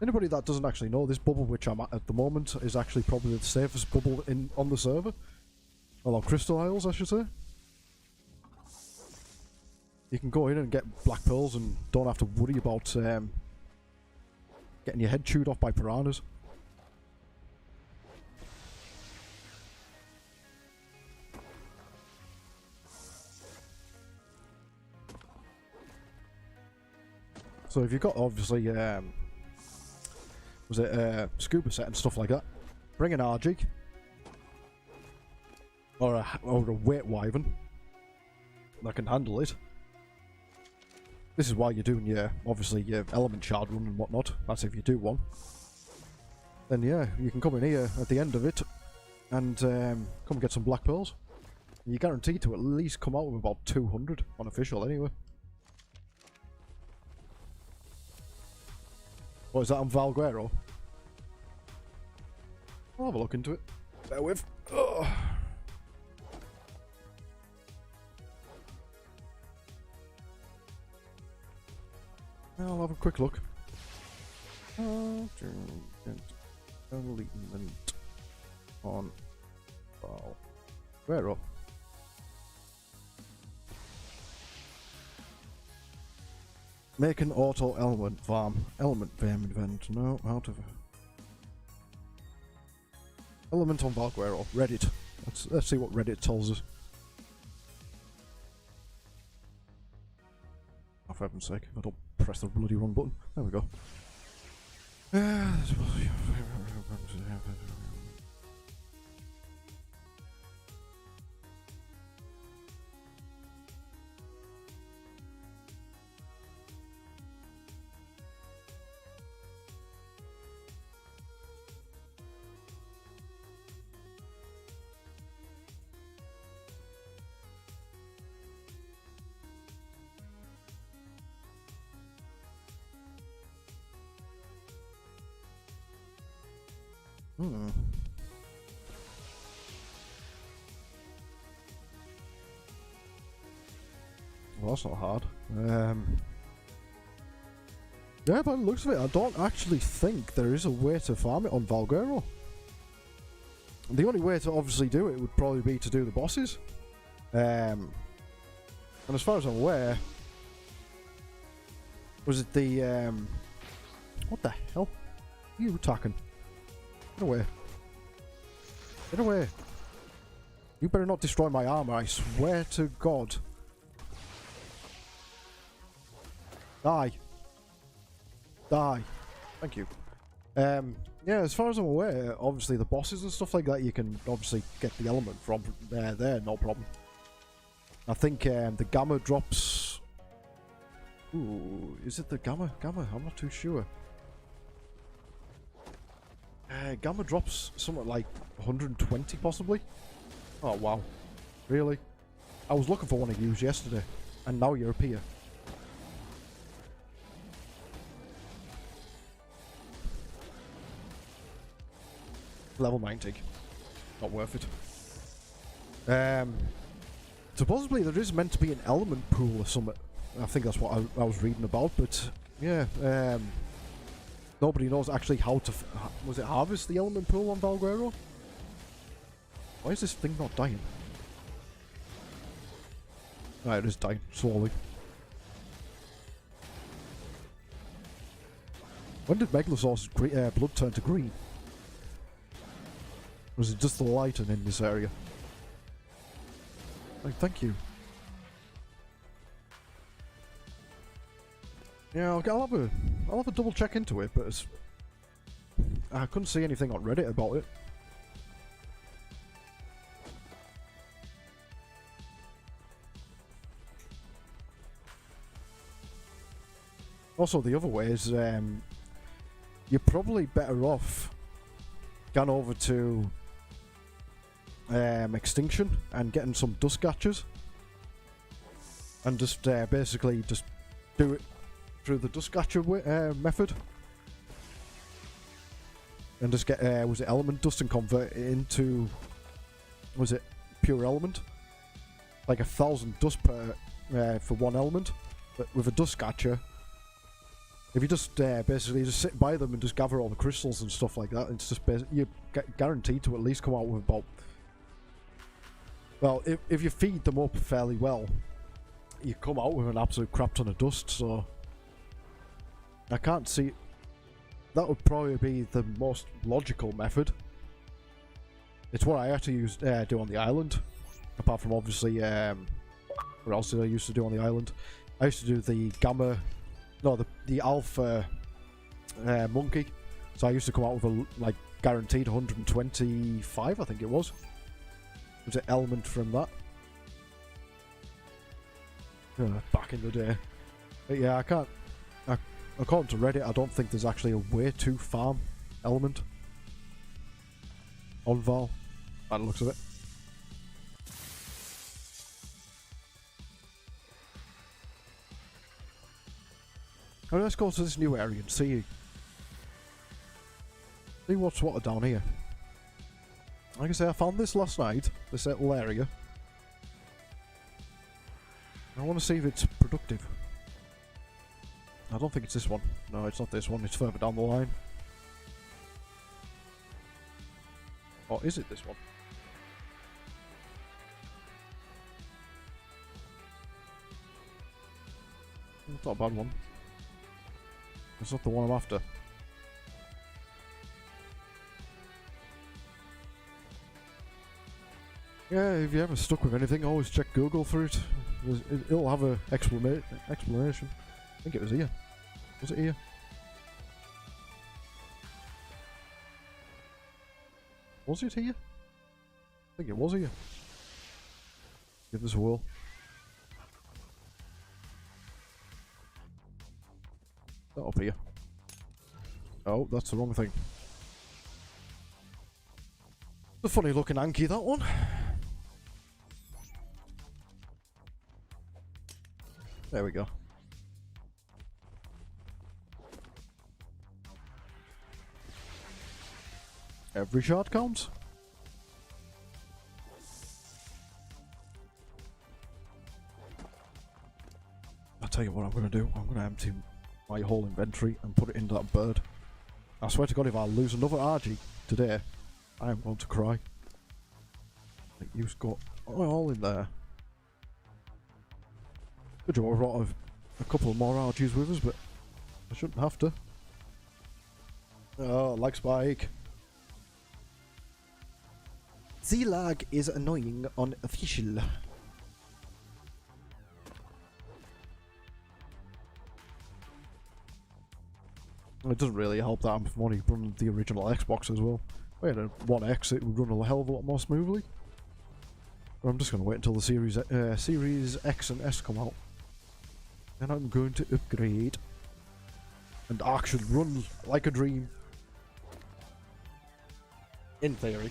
Anybody that doesn't actually know, this bubble which I'm at the moment is actually probably the safest bubble on the server. Well, on Crystal Isles, I should say. You can go in and get black pearls and don't have to worry about getting your head chewed off by piranhas. So if you've got, obviously, was it scuba set and stuff like that, bring an RG. Or a weight wyvern that can handle it. This is why you're doing your, obviously, your element shard run and whatnot. That's if you do one. Then yeah, you can come in here at the end of it and come get some black pearls. You're guaranteed to at least come out with about 200 on official anyway. What is that on Valguero? I'll have a look into it. Bear with. Ugh. I'll have a quick look. Enlightenment on Val. Where up? Make an auto element farm. Element farm event. No, out of element on Valguero. Reddit. Let's see what Reddit tells us. Oh, for heaven's sake, I don't press the bloody wrong button. There we go. Well, that's not hard. Yeah, by the looks of it, I don't actually think there is a way to farm it on Valguero. The only way to obviously do it would probably be to do the bosses. And as far as I'm aware, was it the what the hell are you attacking? Get away. Get away. You better not destroy my armor, I swear to God. Die. Die. Thank you. Yeah, as far as I'm aware, obviously the bosses and stuff like that, you can obviously get the element from there, no problem. I think the gamma drops... Ooh, is it the gamma? Gamma? I'm not too sure. Gamma drops something like 120 possibly. Oh wow, really? I was looking for one to use yesterday, and now you're up here. Level 90. Not worth it. Supposedly there is meant to be an element pool or something. I think that's what I was reading about, but yeah, nobody knows actually how to... Was it harvest the element pool on Valguero? Why is this thing not dying? Ah, it is dying, slowly. When did Megalosaur's blood turn to green? Or was it just the lighting in this area? Like, thank you. Yeah, I'll have a double check into it, but I couldn't see anything on Reddit about it. Also, the other way is you're probably better off going over to Extinction and getting some dust catchers, and just basically just do it through the dust catcher method, and just get was it element dust and convert it into, was it pure element, like 1,000 dust per for one element. But with a dust catcher, if you just basically just sit by them and just gather all the crystals and stuff like that, it's just you're guaranteed to at least come out with about, well, if you feed them up fairly well, you come out with an absolute crap ton of dust. So I can't see... That would probably be the most logical method. It's what I had to do on the island. Apart from obviously... what else did I used to do on the island? I used to do the gamma... No, the alpha monkey. So I used to come out with a, like, guaranteed 125, I think it was. Was it element from that? Back in the day. But yeah, I can't... According to Reddit, I don't think there's actually a way to farm element on Val, by the looks of it. Now let's go to this new area and see what's what down here. Like I say, I found this last night, this little area. I want to see if it's productive. I don't think it's this one. No, it's not this one. It's further down the line. Or is it this one? It's not a bad one. It's not the one I'm after. Yeah, if you're ever stuck with anything, always check Google for it. It'll have an explanation. I think it was here. Was it here? Was it here? I think it was here. Give this a whirl. That up here. Oh, that's the wrong thing. It's a funny looking Anki, that one. There we go. Every shot counts. I'll tell you what I'm going to do. I'm going to empty my whole inventory and put it into that bird. I swear to God, if I lose another RG today, I am going to cry. Like, you've got all in there. Good job I brought a couple more RGs with us, but I shouldn't have to. Oh, like Spike. Z-lag is annoying on official. It doesn't really help that I'm only running the original Xbox as well. If I had a One X, it would run a hell of a lot more smoothly. But I'm just going to wait until the Series X and S come out. Then I'm going to upgrade. And Ark should run like a dream. In theory.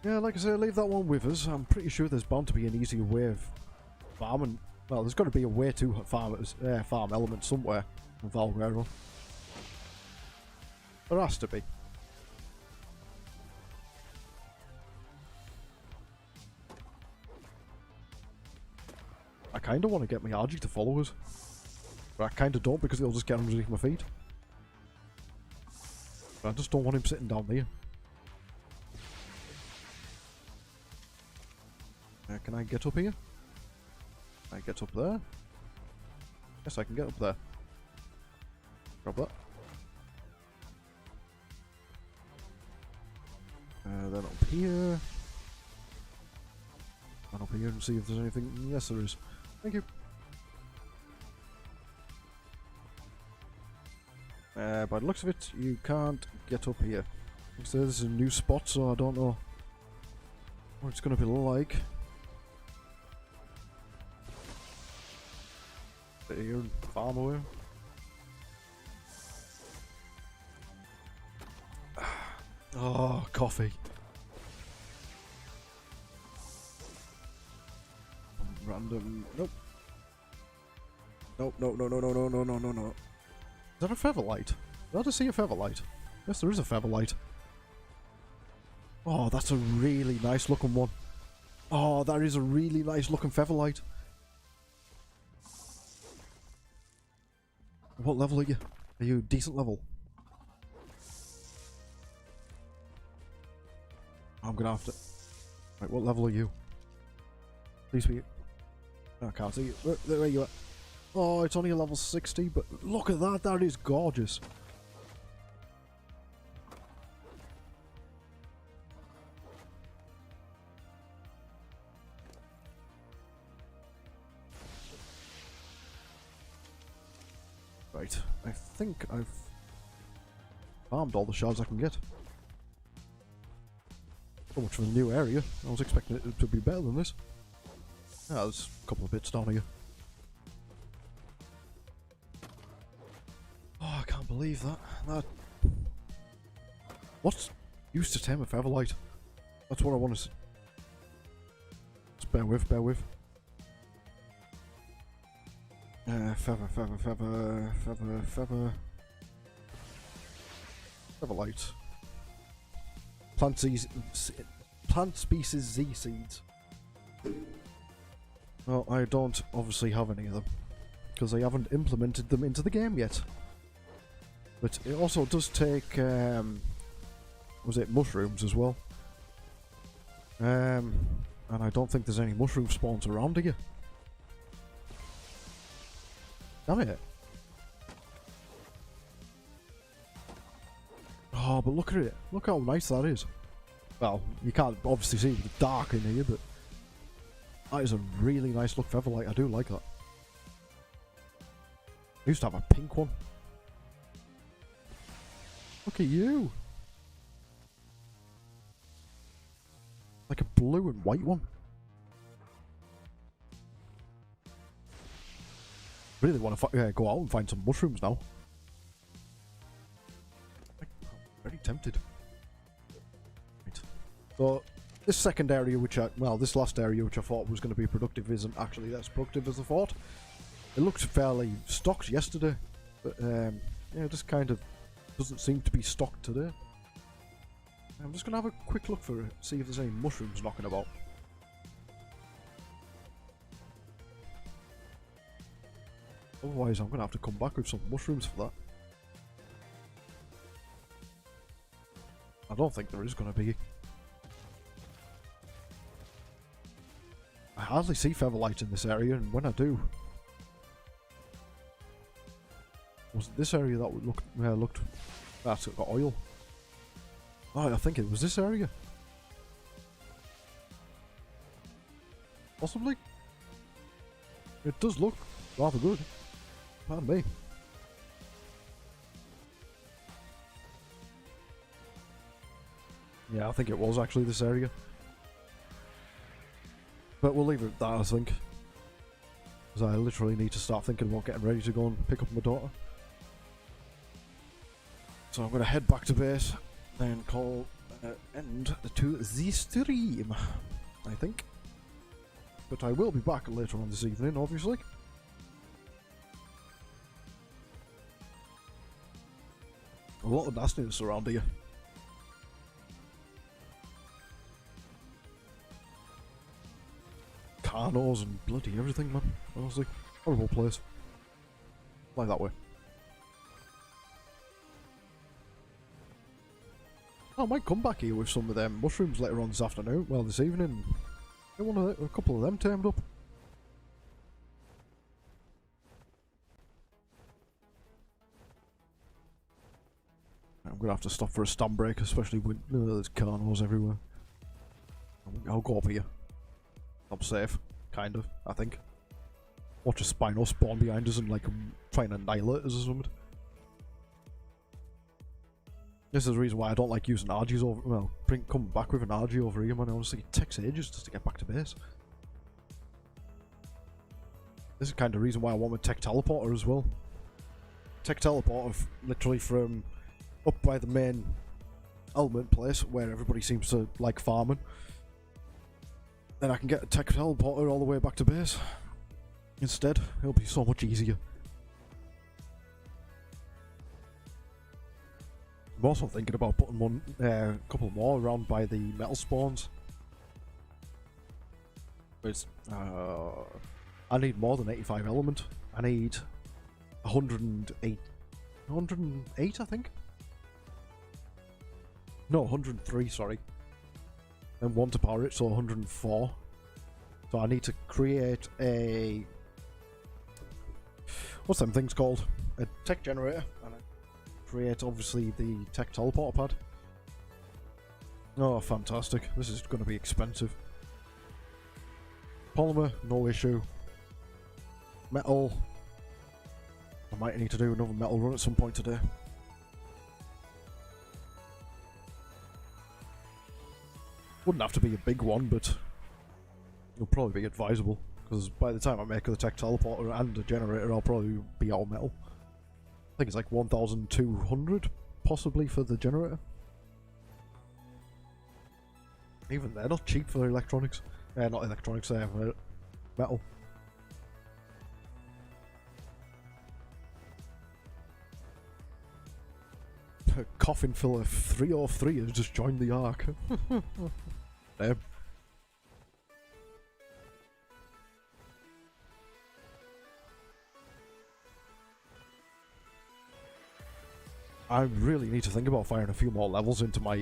Yeah, like I said, leave that one with us. I'm pretty sure there's bound to be an easier way of farming. Well, there's got to be a way to farm element somewhere in Valguero. There has to be. I kind of want to get my RG to follow us. But I kind of don't because it'll just get underneath my feet. But I just don't want him sitting down there. Can I get up here? Can I get up there? Yes, I can get up there. Grab that. Then up here. And up here and see if there's anything. Yes, there is. Thank you. By the looks of it, you can't get up here. So this is a new spot, so I don't know what it's going to be like. Sit here and farm away. Oh, coffee. Random. Nope. Nope, no, no, no, no, no, no, no, no, no. Is that a featherlight? Did I just see a featherlight? Yes, there is a featherlight. Oh, that's a really nice looking one. Oh, that is a really nice looking featherlight. What level are you? Are you decent level? I'm gonna have to... Right, what level are you? Please be... Oh, I can't see you. Where are you at? Oh, it's only a level 60, but look at that. That is gorgeous. Right, I think I've farmed all the shards I can get. So much for the new area. I was expecting it to be better than this. Ah, there's a couple of bits down here. Oh, I can't believe that. What's used to tame a featherlight? That's what I want to see. Just bear with, bear with. Feather. Featherlight. Plant species Z seeds. Well, I don't obviously have any of them, because I haven't implemented them into the game yet. But it also does take, was it mushrooms as well? And I don't think there's any mushroom spawns around here. Damn it. Oh, but look at it. Look how nice that is. Well, you can't obviously see the dark in here, but that is a really nice look featherlight. I do like that. I used to have a pink one. Look at you. Like a blue and white one. Really want to go out and find some mushrooms now. I'm very tempted. Right. So, this second area this last area which I thought was going to be productive isn't actually as productive as I thought. It looked fairly stocked yesterday, but yeah, it just kind of doesn't seem to be stocked today. I'm just going to have a quick look for it, see if there's any mushrooms knocking about. Otherwise, I'm going to have to come back with some mushrooms for that. I don't think there is going to be. I hardly see featherlight in this area, and when I do... Was it this area that looked... That's got oil. Oh, I think it was this area. Possibly. It does look rather good. Pardon me. Yeah, I think it was actually this area. But we'll leave it at that, I think. Because I literally need to start thinking about getting ready to go and pick up my daughter. So I'm going to head back to base, then call end to the stream, I think. But I will be back later on this evening, obviously. A lot of nastiness around here. Carnos and bloody everything, man. Honestly, horrible place. Like that way. I might come back here with some of them mushrooms later on this afternoon. Well, this evening. Get a couple of them tamed up. I'm gonna have to stop for a stand break, especially with there's carnos everywhere. I'll go up here. I'm safe, kind of, I think. Watch a Spino spawn behind us and like try and annihilate us or something. This is the reason why I don't like using RGs over. Well, coming back with an RG over here, man. Honestly, it takes ages just to get back to base. This is kind of the reason why I want my tech teleporter as well. Tech teleporter, literally from up by the main element place where everybody seems to like farming. Then I can get a tech teleporter all the way back to base. Instead, it'll be so much easier. I'm also thinking about putting a couple more around by the metal spawns. But I need more than 85 element. I need 108. 108, I think? No, 103, sorry. And one to power it, so 104. So I need to create a... What's them things called? A tech generator. And create, obviously, the tech teleporter pad. Oh, fantastic. This is going to be expensive. Polymer, no issue. Metal. I might need to do another metal run at some point today. Wouldn't have to be a big one, but it'll probably be advisable. Because by the time I make the tech teleporter and a generator, I'll probably be all metal. I think it's like 1,200, possibly, for the generator. Even they're not cheap for electronics. Not electronics, metal. Coffin filler 303 has just joined the arc. Damn. I really need to think about firing a few more levels into my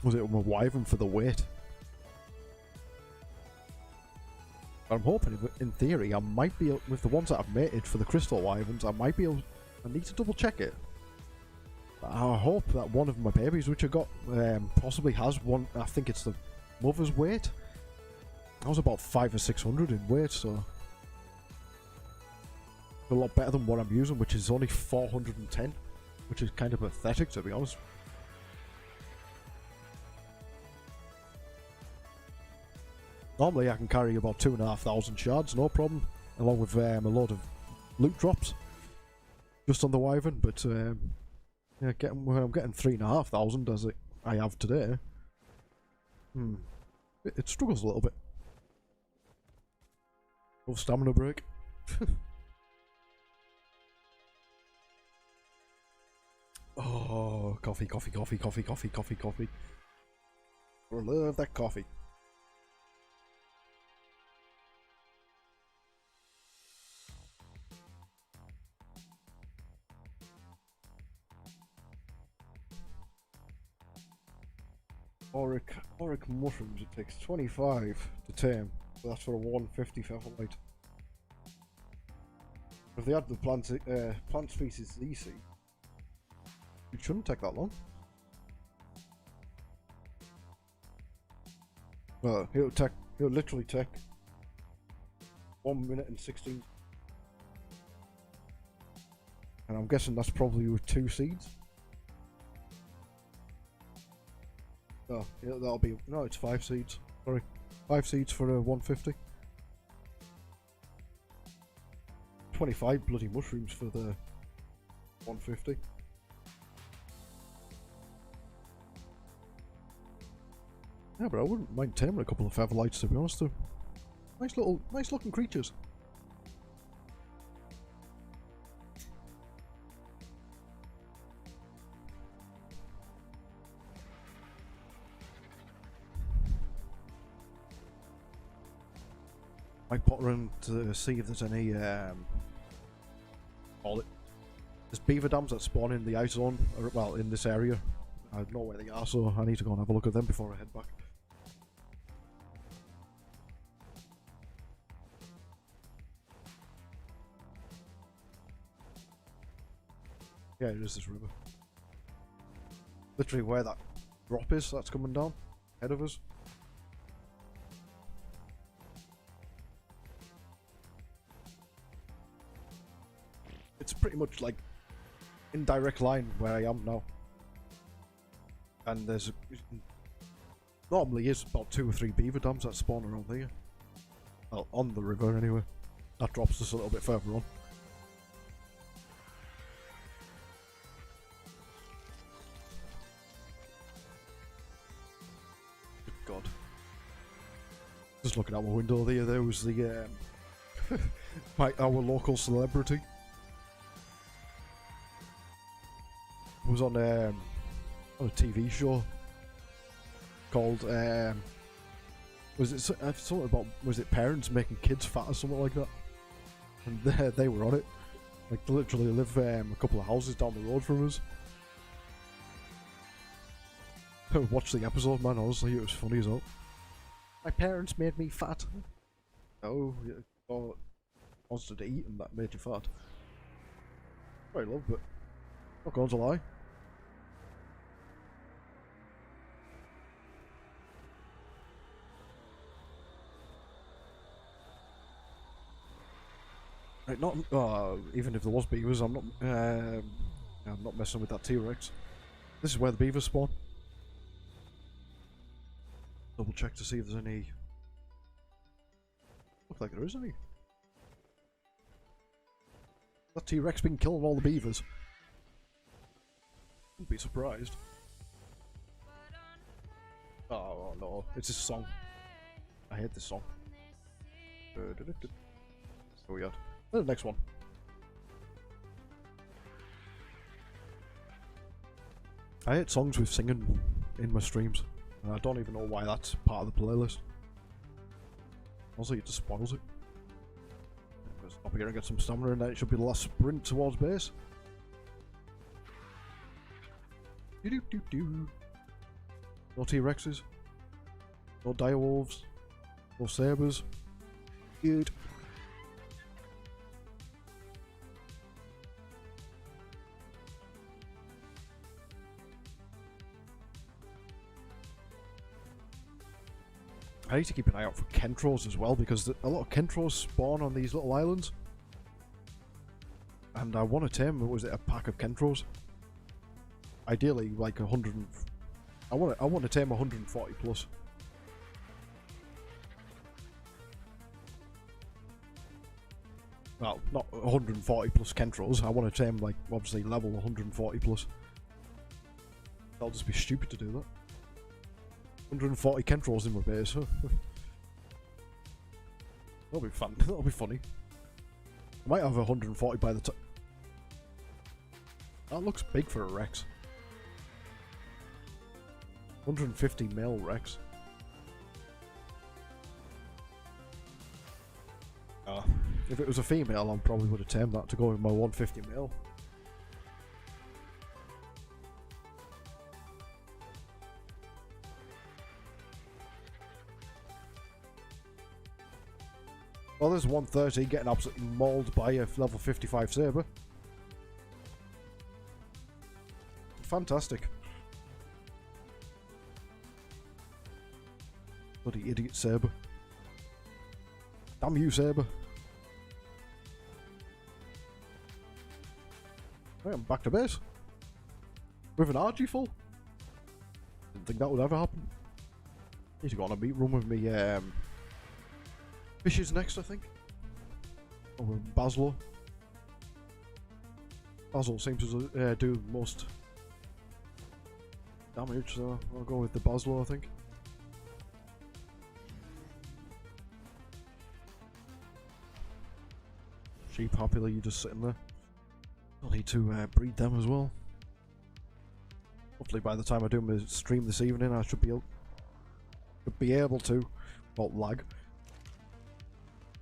was it my wyvern for the weight? But I'm hoping, in theory, I might be able, with the ones that I've mated for the crystal wyverns, I might be able. I need to double check it. I hope that one of my babies, which I got, possibly has one. I think it's the mother's weight. I was about 500 or 600 in weight, so a lot better than what I'm using, which is only 410, which is kind of pathetic, to be honest. Normally I can carry about 2,500 shards, no problem, along with a load of loot drops, just on the wyvern. But yeah, I'm getting 3,500 as I have today. It struggles a little bit. Oh, stamina break. Oh, coffee. I love that coffee. Auric mushrooms, it takes 25 to tame, so that's for a 150 featherlight. If they add the plant species EC, it shouldn't take that long. Well, it'll literally take 1 minute and 16. And I'm guessing that's probably with 2 seeds. Oh, yeah, that'll be, no, it's 5 seeds. Sorry, 5 seeds for a 150. 25 bloody mushrooms for the 150. Yeah, but I wouldn't mind taming a couple of featherlights, to be honest. Though, nice looking creatures. I pop around to see if there's any there's beaver dams that spawn in the ice zone, or, well, in this area. I know where they are, so I need to go and have a look at them before I head back. Yeah, it is this river. Literally where that drop is, that's coming down ahead of us. It's pretty much like in direct line where I am now. And there's normally is about 2 or 3 beaver dams that spawn around here. Well, on the river anyway. That drops us a little bit further on. Good God. Just looking out my window there was the our local celebrity. It was on a TV show called was it something about, was it parents making kids fat or something like that? And they were on it. Like, they literally live a couple of houses down the road from us. I watched the episode, man. Honestly, it was funny as well. My parents made me fat. Oh, wanted to eat and that made you fat. I love it. Not going to lie. Right, not even if there was beavers, I'm not messing with that T-Rex. This is where the beavers spawn. Double check to see if there's any. Looks like there is any. That T-Rex been killing all the beavers. Wouldn't be surprised. Oh no, it's this song. I hate this song. Oh yeah. The next one. I hate songs with singing in my streams, and I don't even know why that's part of the playlist. Also, it just spoils it. Stop here and get some stamina, and then it should be the last sprint towards base. Do-do-do-do. No T-Rexes. No direwolves. No sabers. Good. I need to keep an eye out for Kentros as well, because a lot of Kentros spawn on these little islands. And I want to tame, was it a pack of Kentros? Ideally, like 100. I want to tame 140 plus. Well, not 140 plus Kentros. I want to tame, like, obviously level 140 plus. That'll just be stupid to do that. 140 Kentros in my base. That'll be fun. That'll be funny. I might have 140 by the time. That looks big for a Rex. 150 male Rex. If it was a female, I probably would have tamed that to go with my 150 male. Well, there's 130 getting absolutely mauled by a level 55 saber. Fantastic. Bloody idiot saber. Damn you, saber. Right, I'm back to base. With an RG full. Didn't think that would ever happen. Need to go on a meat room with me, fishes next, I think. Or with Baslo. Basil seems to do the most damage, so I'll go with the Baslo, I think. Sheep happily, you're just sitting there. I'll need to breed them as well. Hopefully by the time I do my stream this evening, I should be able to. Not lag.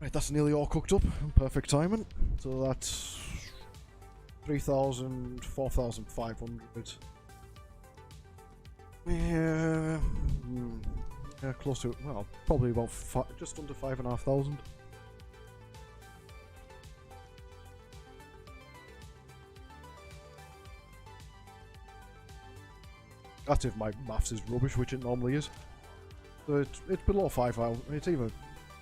Right, that's nearly all cooked up. Perfect timing. So that's 3,000, 4,500. Yeah, close to, well, probably about just under 5,500. That's if my maths is rubbish, which it normally is. So it's below 5,000. It's either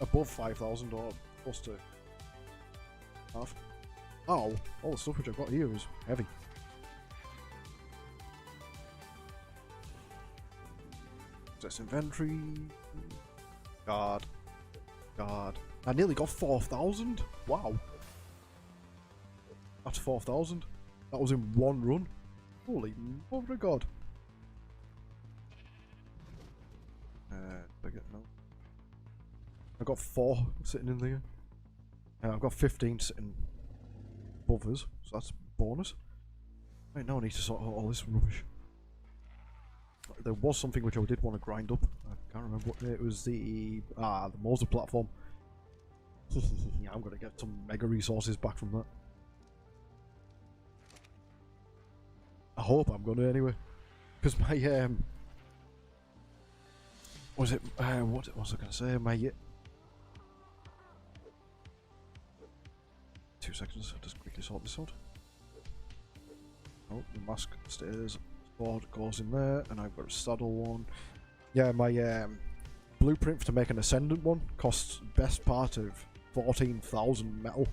above 5,000 or close to half. Oh, all the stuff which I've got here is heavy. Access inventory. Guard. I nearly got 4,000. Wow. That's 4,000. That was in one run. Holy mother of God. No. I've got 4 sitting in there. I've got 15 sitting above us, so that's a bonus. Right, now I need to sort out all this rubbish. There was something which I did want to grind up. I can't remember what it was. The Moser platform. Yeah, I'm gonna get some mega resources back from that. I hope I'm gonna anyway, because my was it what was I gonna say? My 2 seconds. I'll just quickly sort this out. Oh, the mask stays. Sword goes in there, and I've got a saddle one. Yeah, my blueprint to make an ascendant one costs best part of 14,000 metal.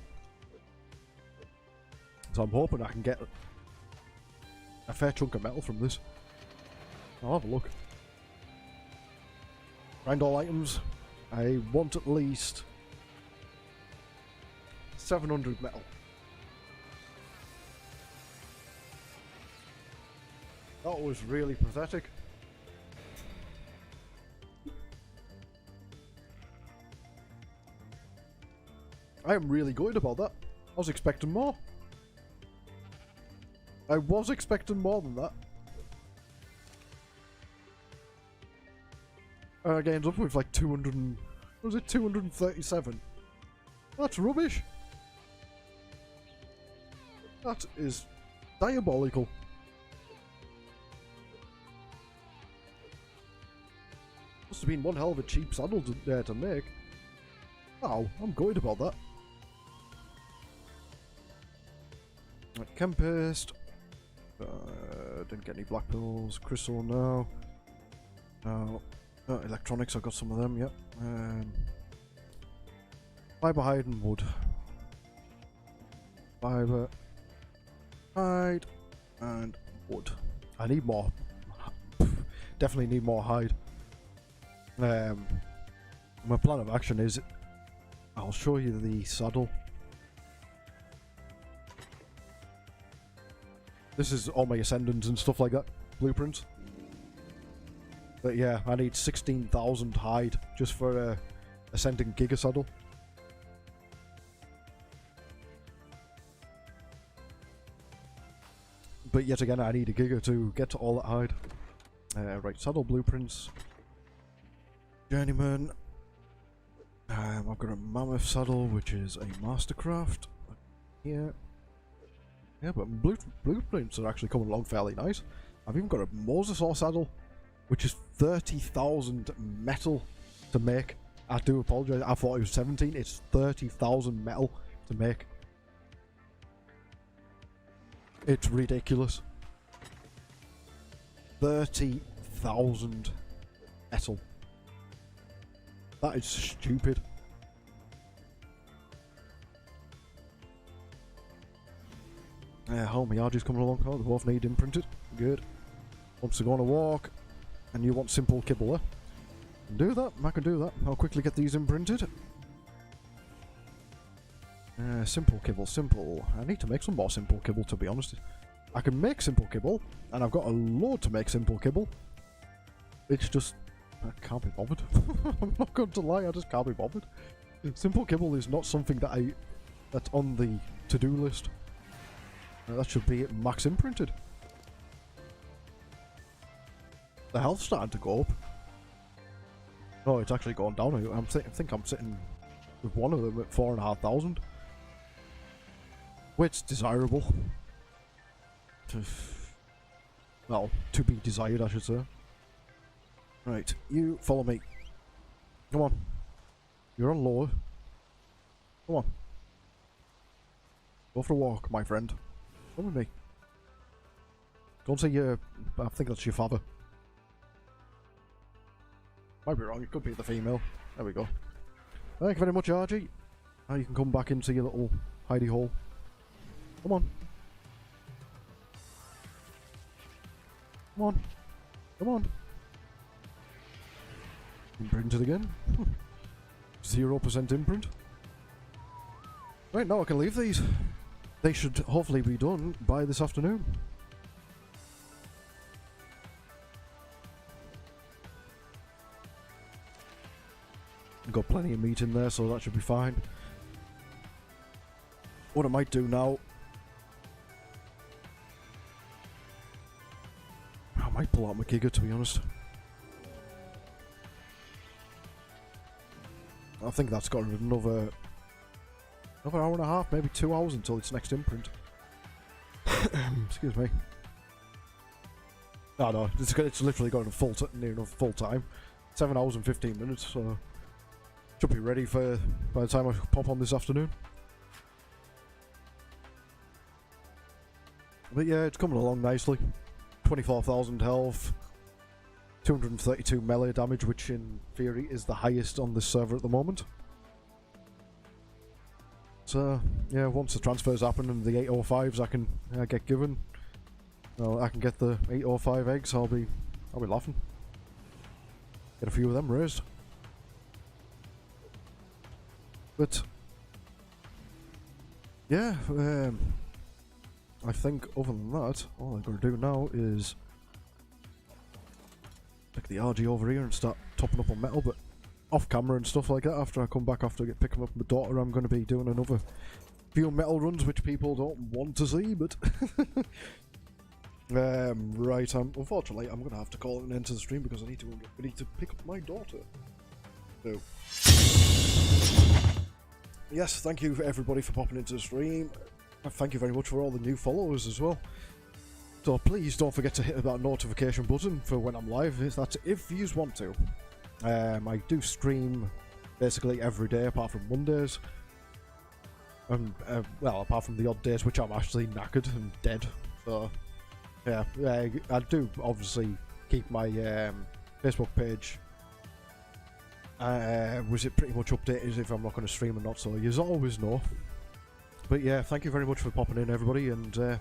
So I'm hoping I can get a fair chunk of metal from this. I'll have a look. Grind all items. I want at least 700 metal. That was really pathetic. I am really good about that. I was expecting more. I was expecting more than that. I ended up with like 200 and... what was it? 237. That's rubbish. That is diabolical. Must have been one hell of a cheap saddle to make. Wow, I'm gutted about that. Right, chem paste. Didn't get any black pills. Crystal, no. No. Electronics, I got some of them, yep. Fiber, hide, and wood. Fiber, hide, and wood. I need more. Definitely need more hide. My plan of action is I'll show you the saddle. This is all my ascendants and stuff like that. Blueprints. But yeah, I need 16,000 hide just for a ascending giga saddle. But yet again, I need a giga to get to all that hide. Right, saddle blueprints. Journeyman. I've got a mammoth saddle, which is a mastercraft. Here. Yeah, but blueprints are actually coming along fairly nice. I've even got a mosasaur saddle, which is 30,000 metal to make. I do apologise, I thought it was 17. It's 30,000 metal to make. It's ridiculous. 30,000 metal. That is stupid. Oh, my RG's coming along. Oh, they both need imprinted. Good. Wants to go on a walk. And you want simple kibble, eh? Do that. I can do that. I'll quickly get these imprinted. Simple kibble, simple. I need to make some more simple kibble, to be honest. I can make simple kibble, and I've got a load to make simple kibble. It's just... I can't be bothered. I'm not going to lie, I just can't be bothered. Simple kibble is not something that that's on the to-do list. That should be max imprinted. The health's starting to go up. No, it's actually gone down. I think I'm sitting with one of them at 4,500. Which desirable. Well, to be desired, I should say. Right, you follow me. Come on. You're on low. Come on. Go for a walk, my friend. Come with me. Don't say you're... I think that's your father. Might be wrong, it could be the female. There we go. Thank you very much, RG. Now you can come back into your little hidey hole. Come on. Come on. Come on. Imprinted again. 0% imprint. Right, now I can leave these. They should hopefully be done by this afternoon. Got plenty of meat in there, so that should be fine. What I might do now... I might pull out my Giga, to be honest. I think that's got another hour and a half, maybe 2 hours until its next imprint. Excuse me. No, it's literally got near enough full time. 7 hours and 15 minutes, so should be ready for by the time I pop on this afternoon. But yeah, it's coming along nicely. 24,000 health, 232 melee damage, which in theory is the highest on this server at the moment. So yeah, once the transfers happen and the 805s I can get given, well, I can get the 805 eggs. I'll be laughing. Get a few of them raised. But yeah, I think other than that, all I've got to do now is take the RG over here and start topping up on metal, but off camera and stuff like that. After I come back, after I get picking up my daughter, I'm going to be doing another few metal runs, which people don't want to see, but right, unfortunately I'm going to have to call an end to the stream because I need to pick up my daughter. So yes, thank you everybody for popping into the stream. Thank you very much for all the new followers as well. So please don't forget to hit that notification button for when I'm live. That's if you want to. I do stream basically every day apart from Mondays. Well, apart from the odd days which I'm actually knackered and dead. So, yeah, I do obviously keep my Facebook page was it pretty much updated if I'm not going to stream or not, so you always know. But yeah, thank you very much for popping in, everybody, and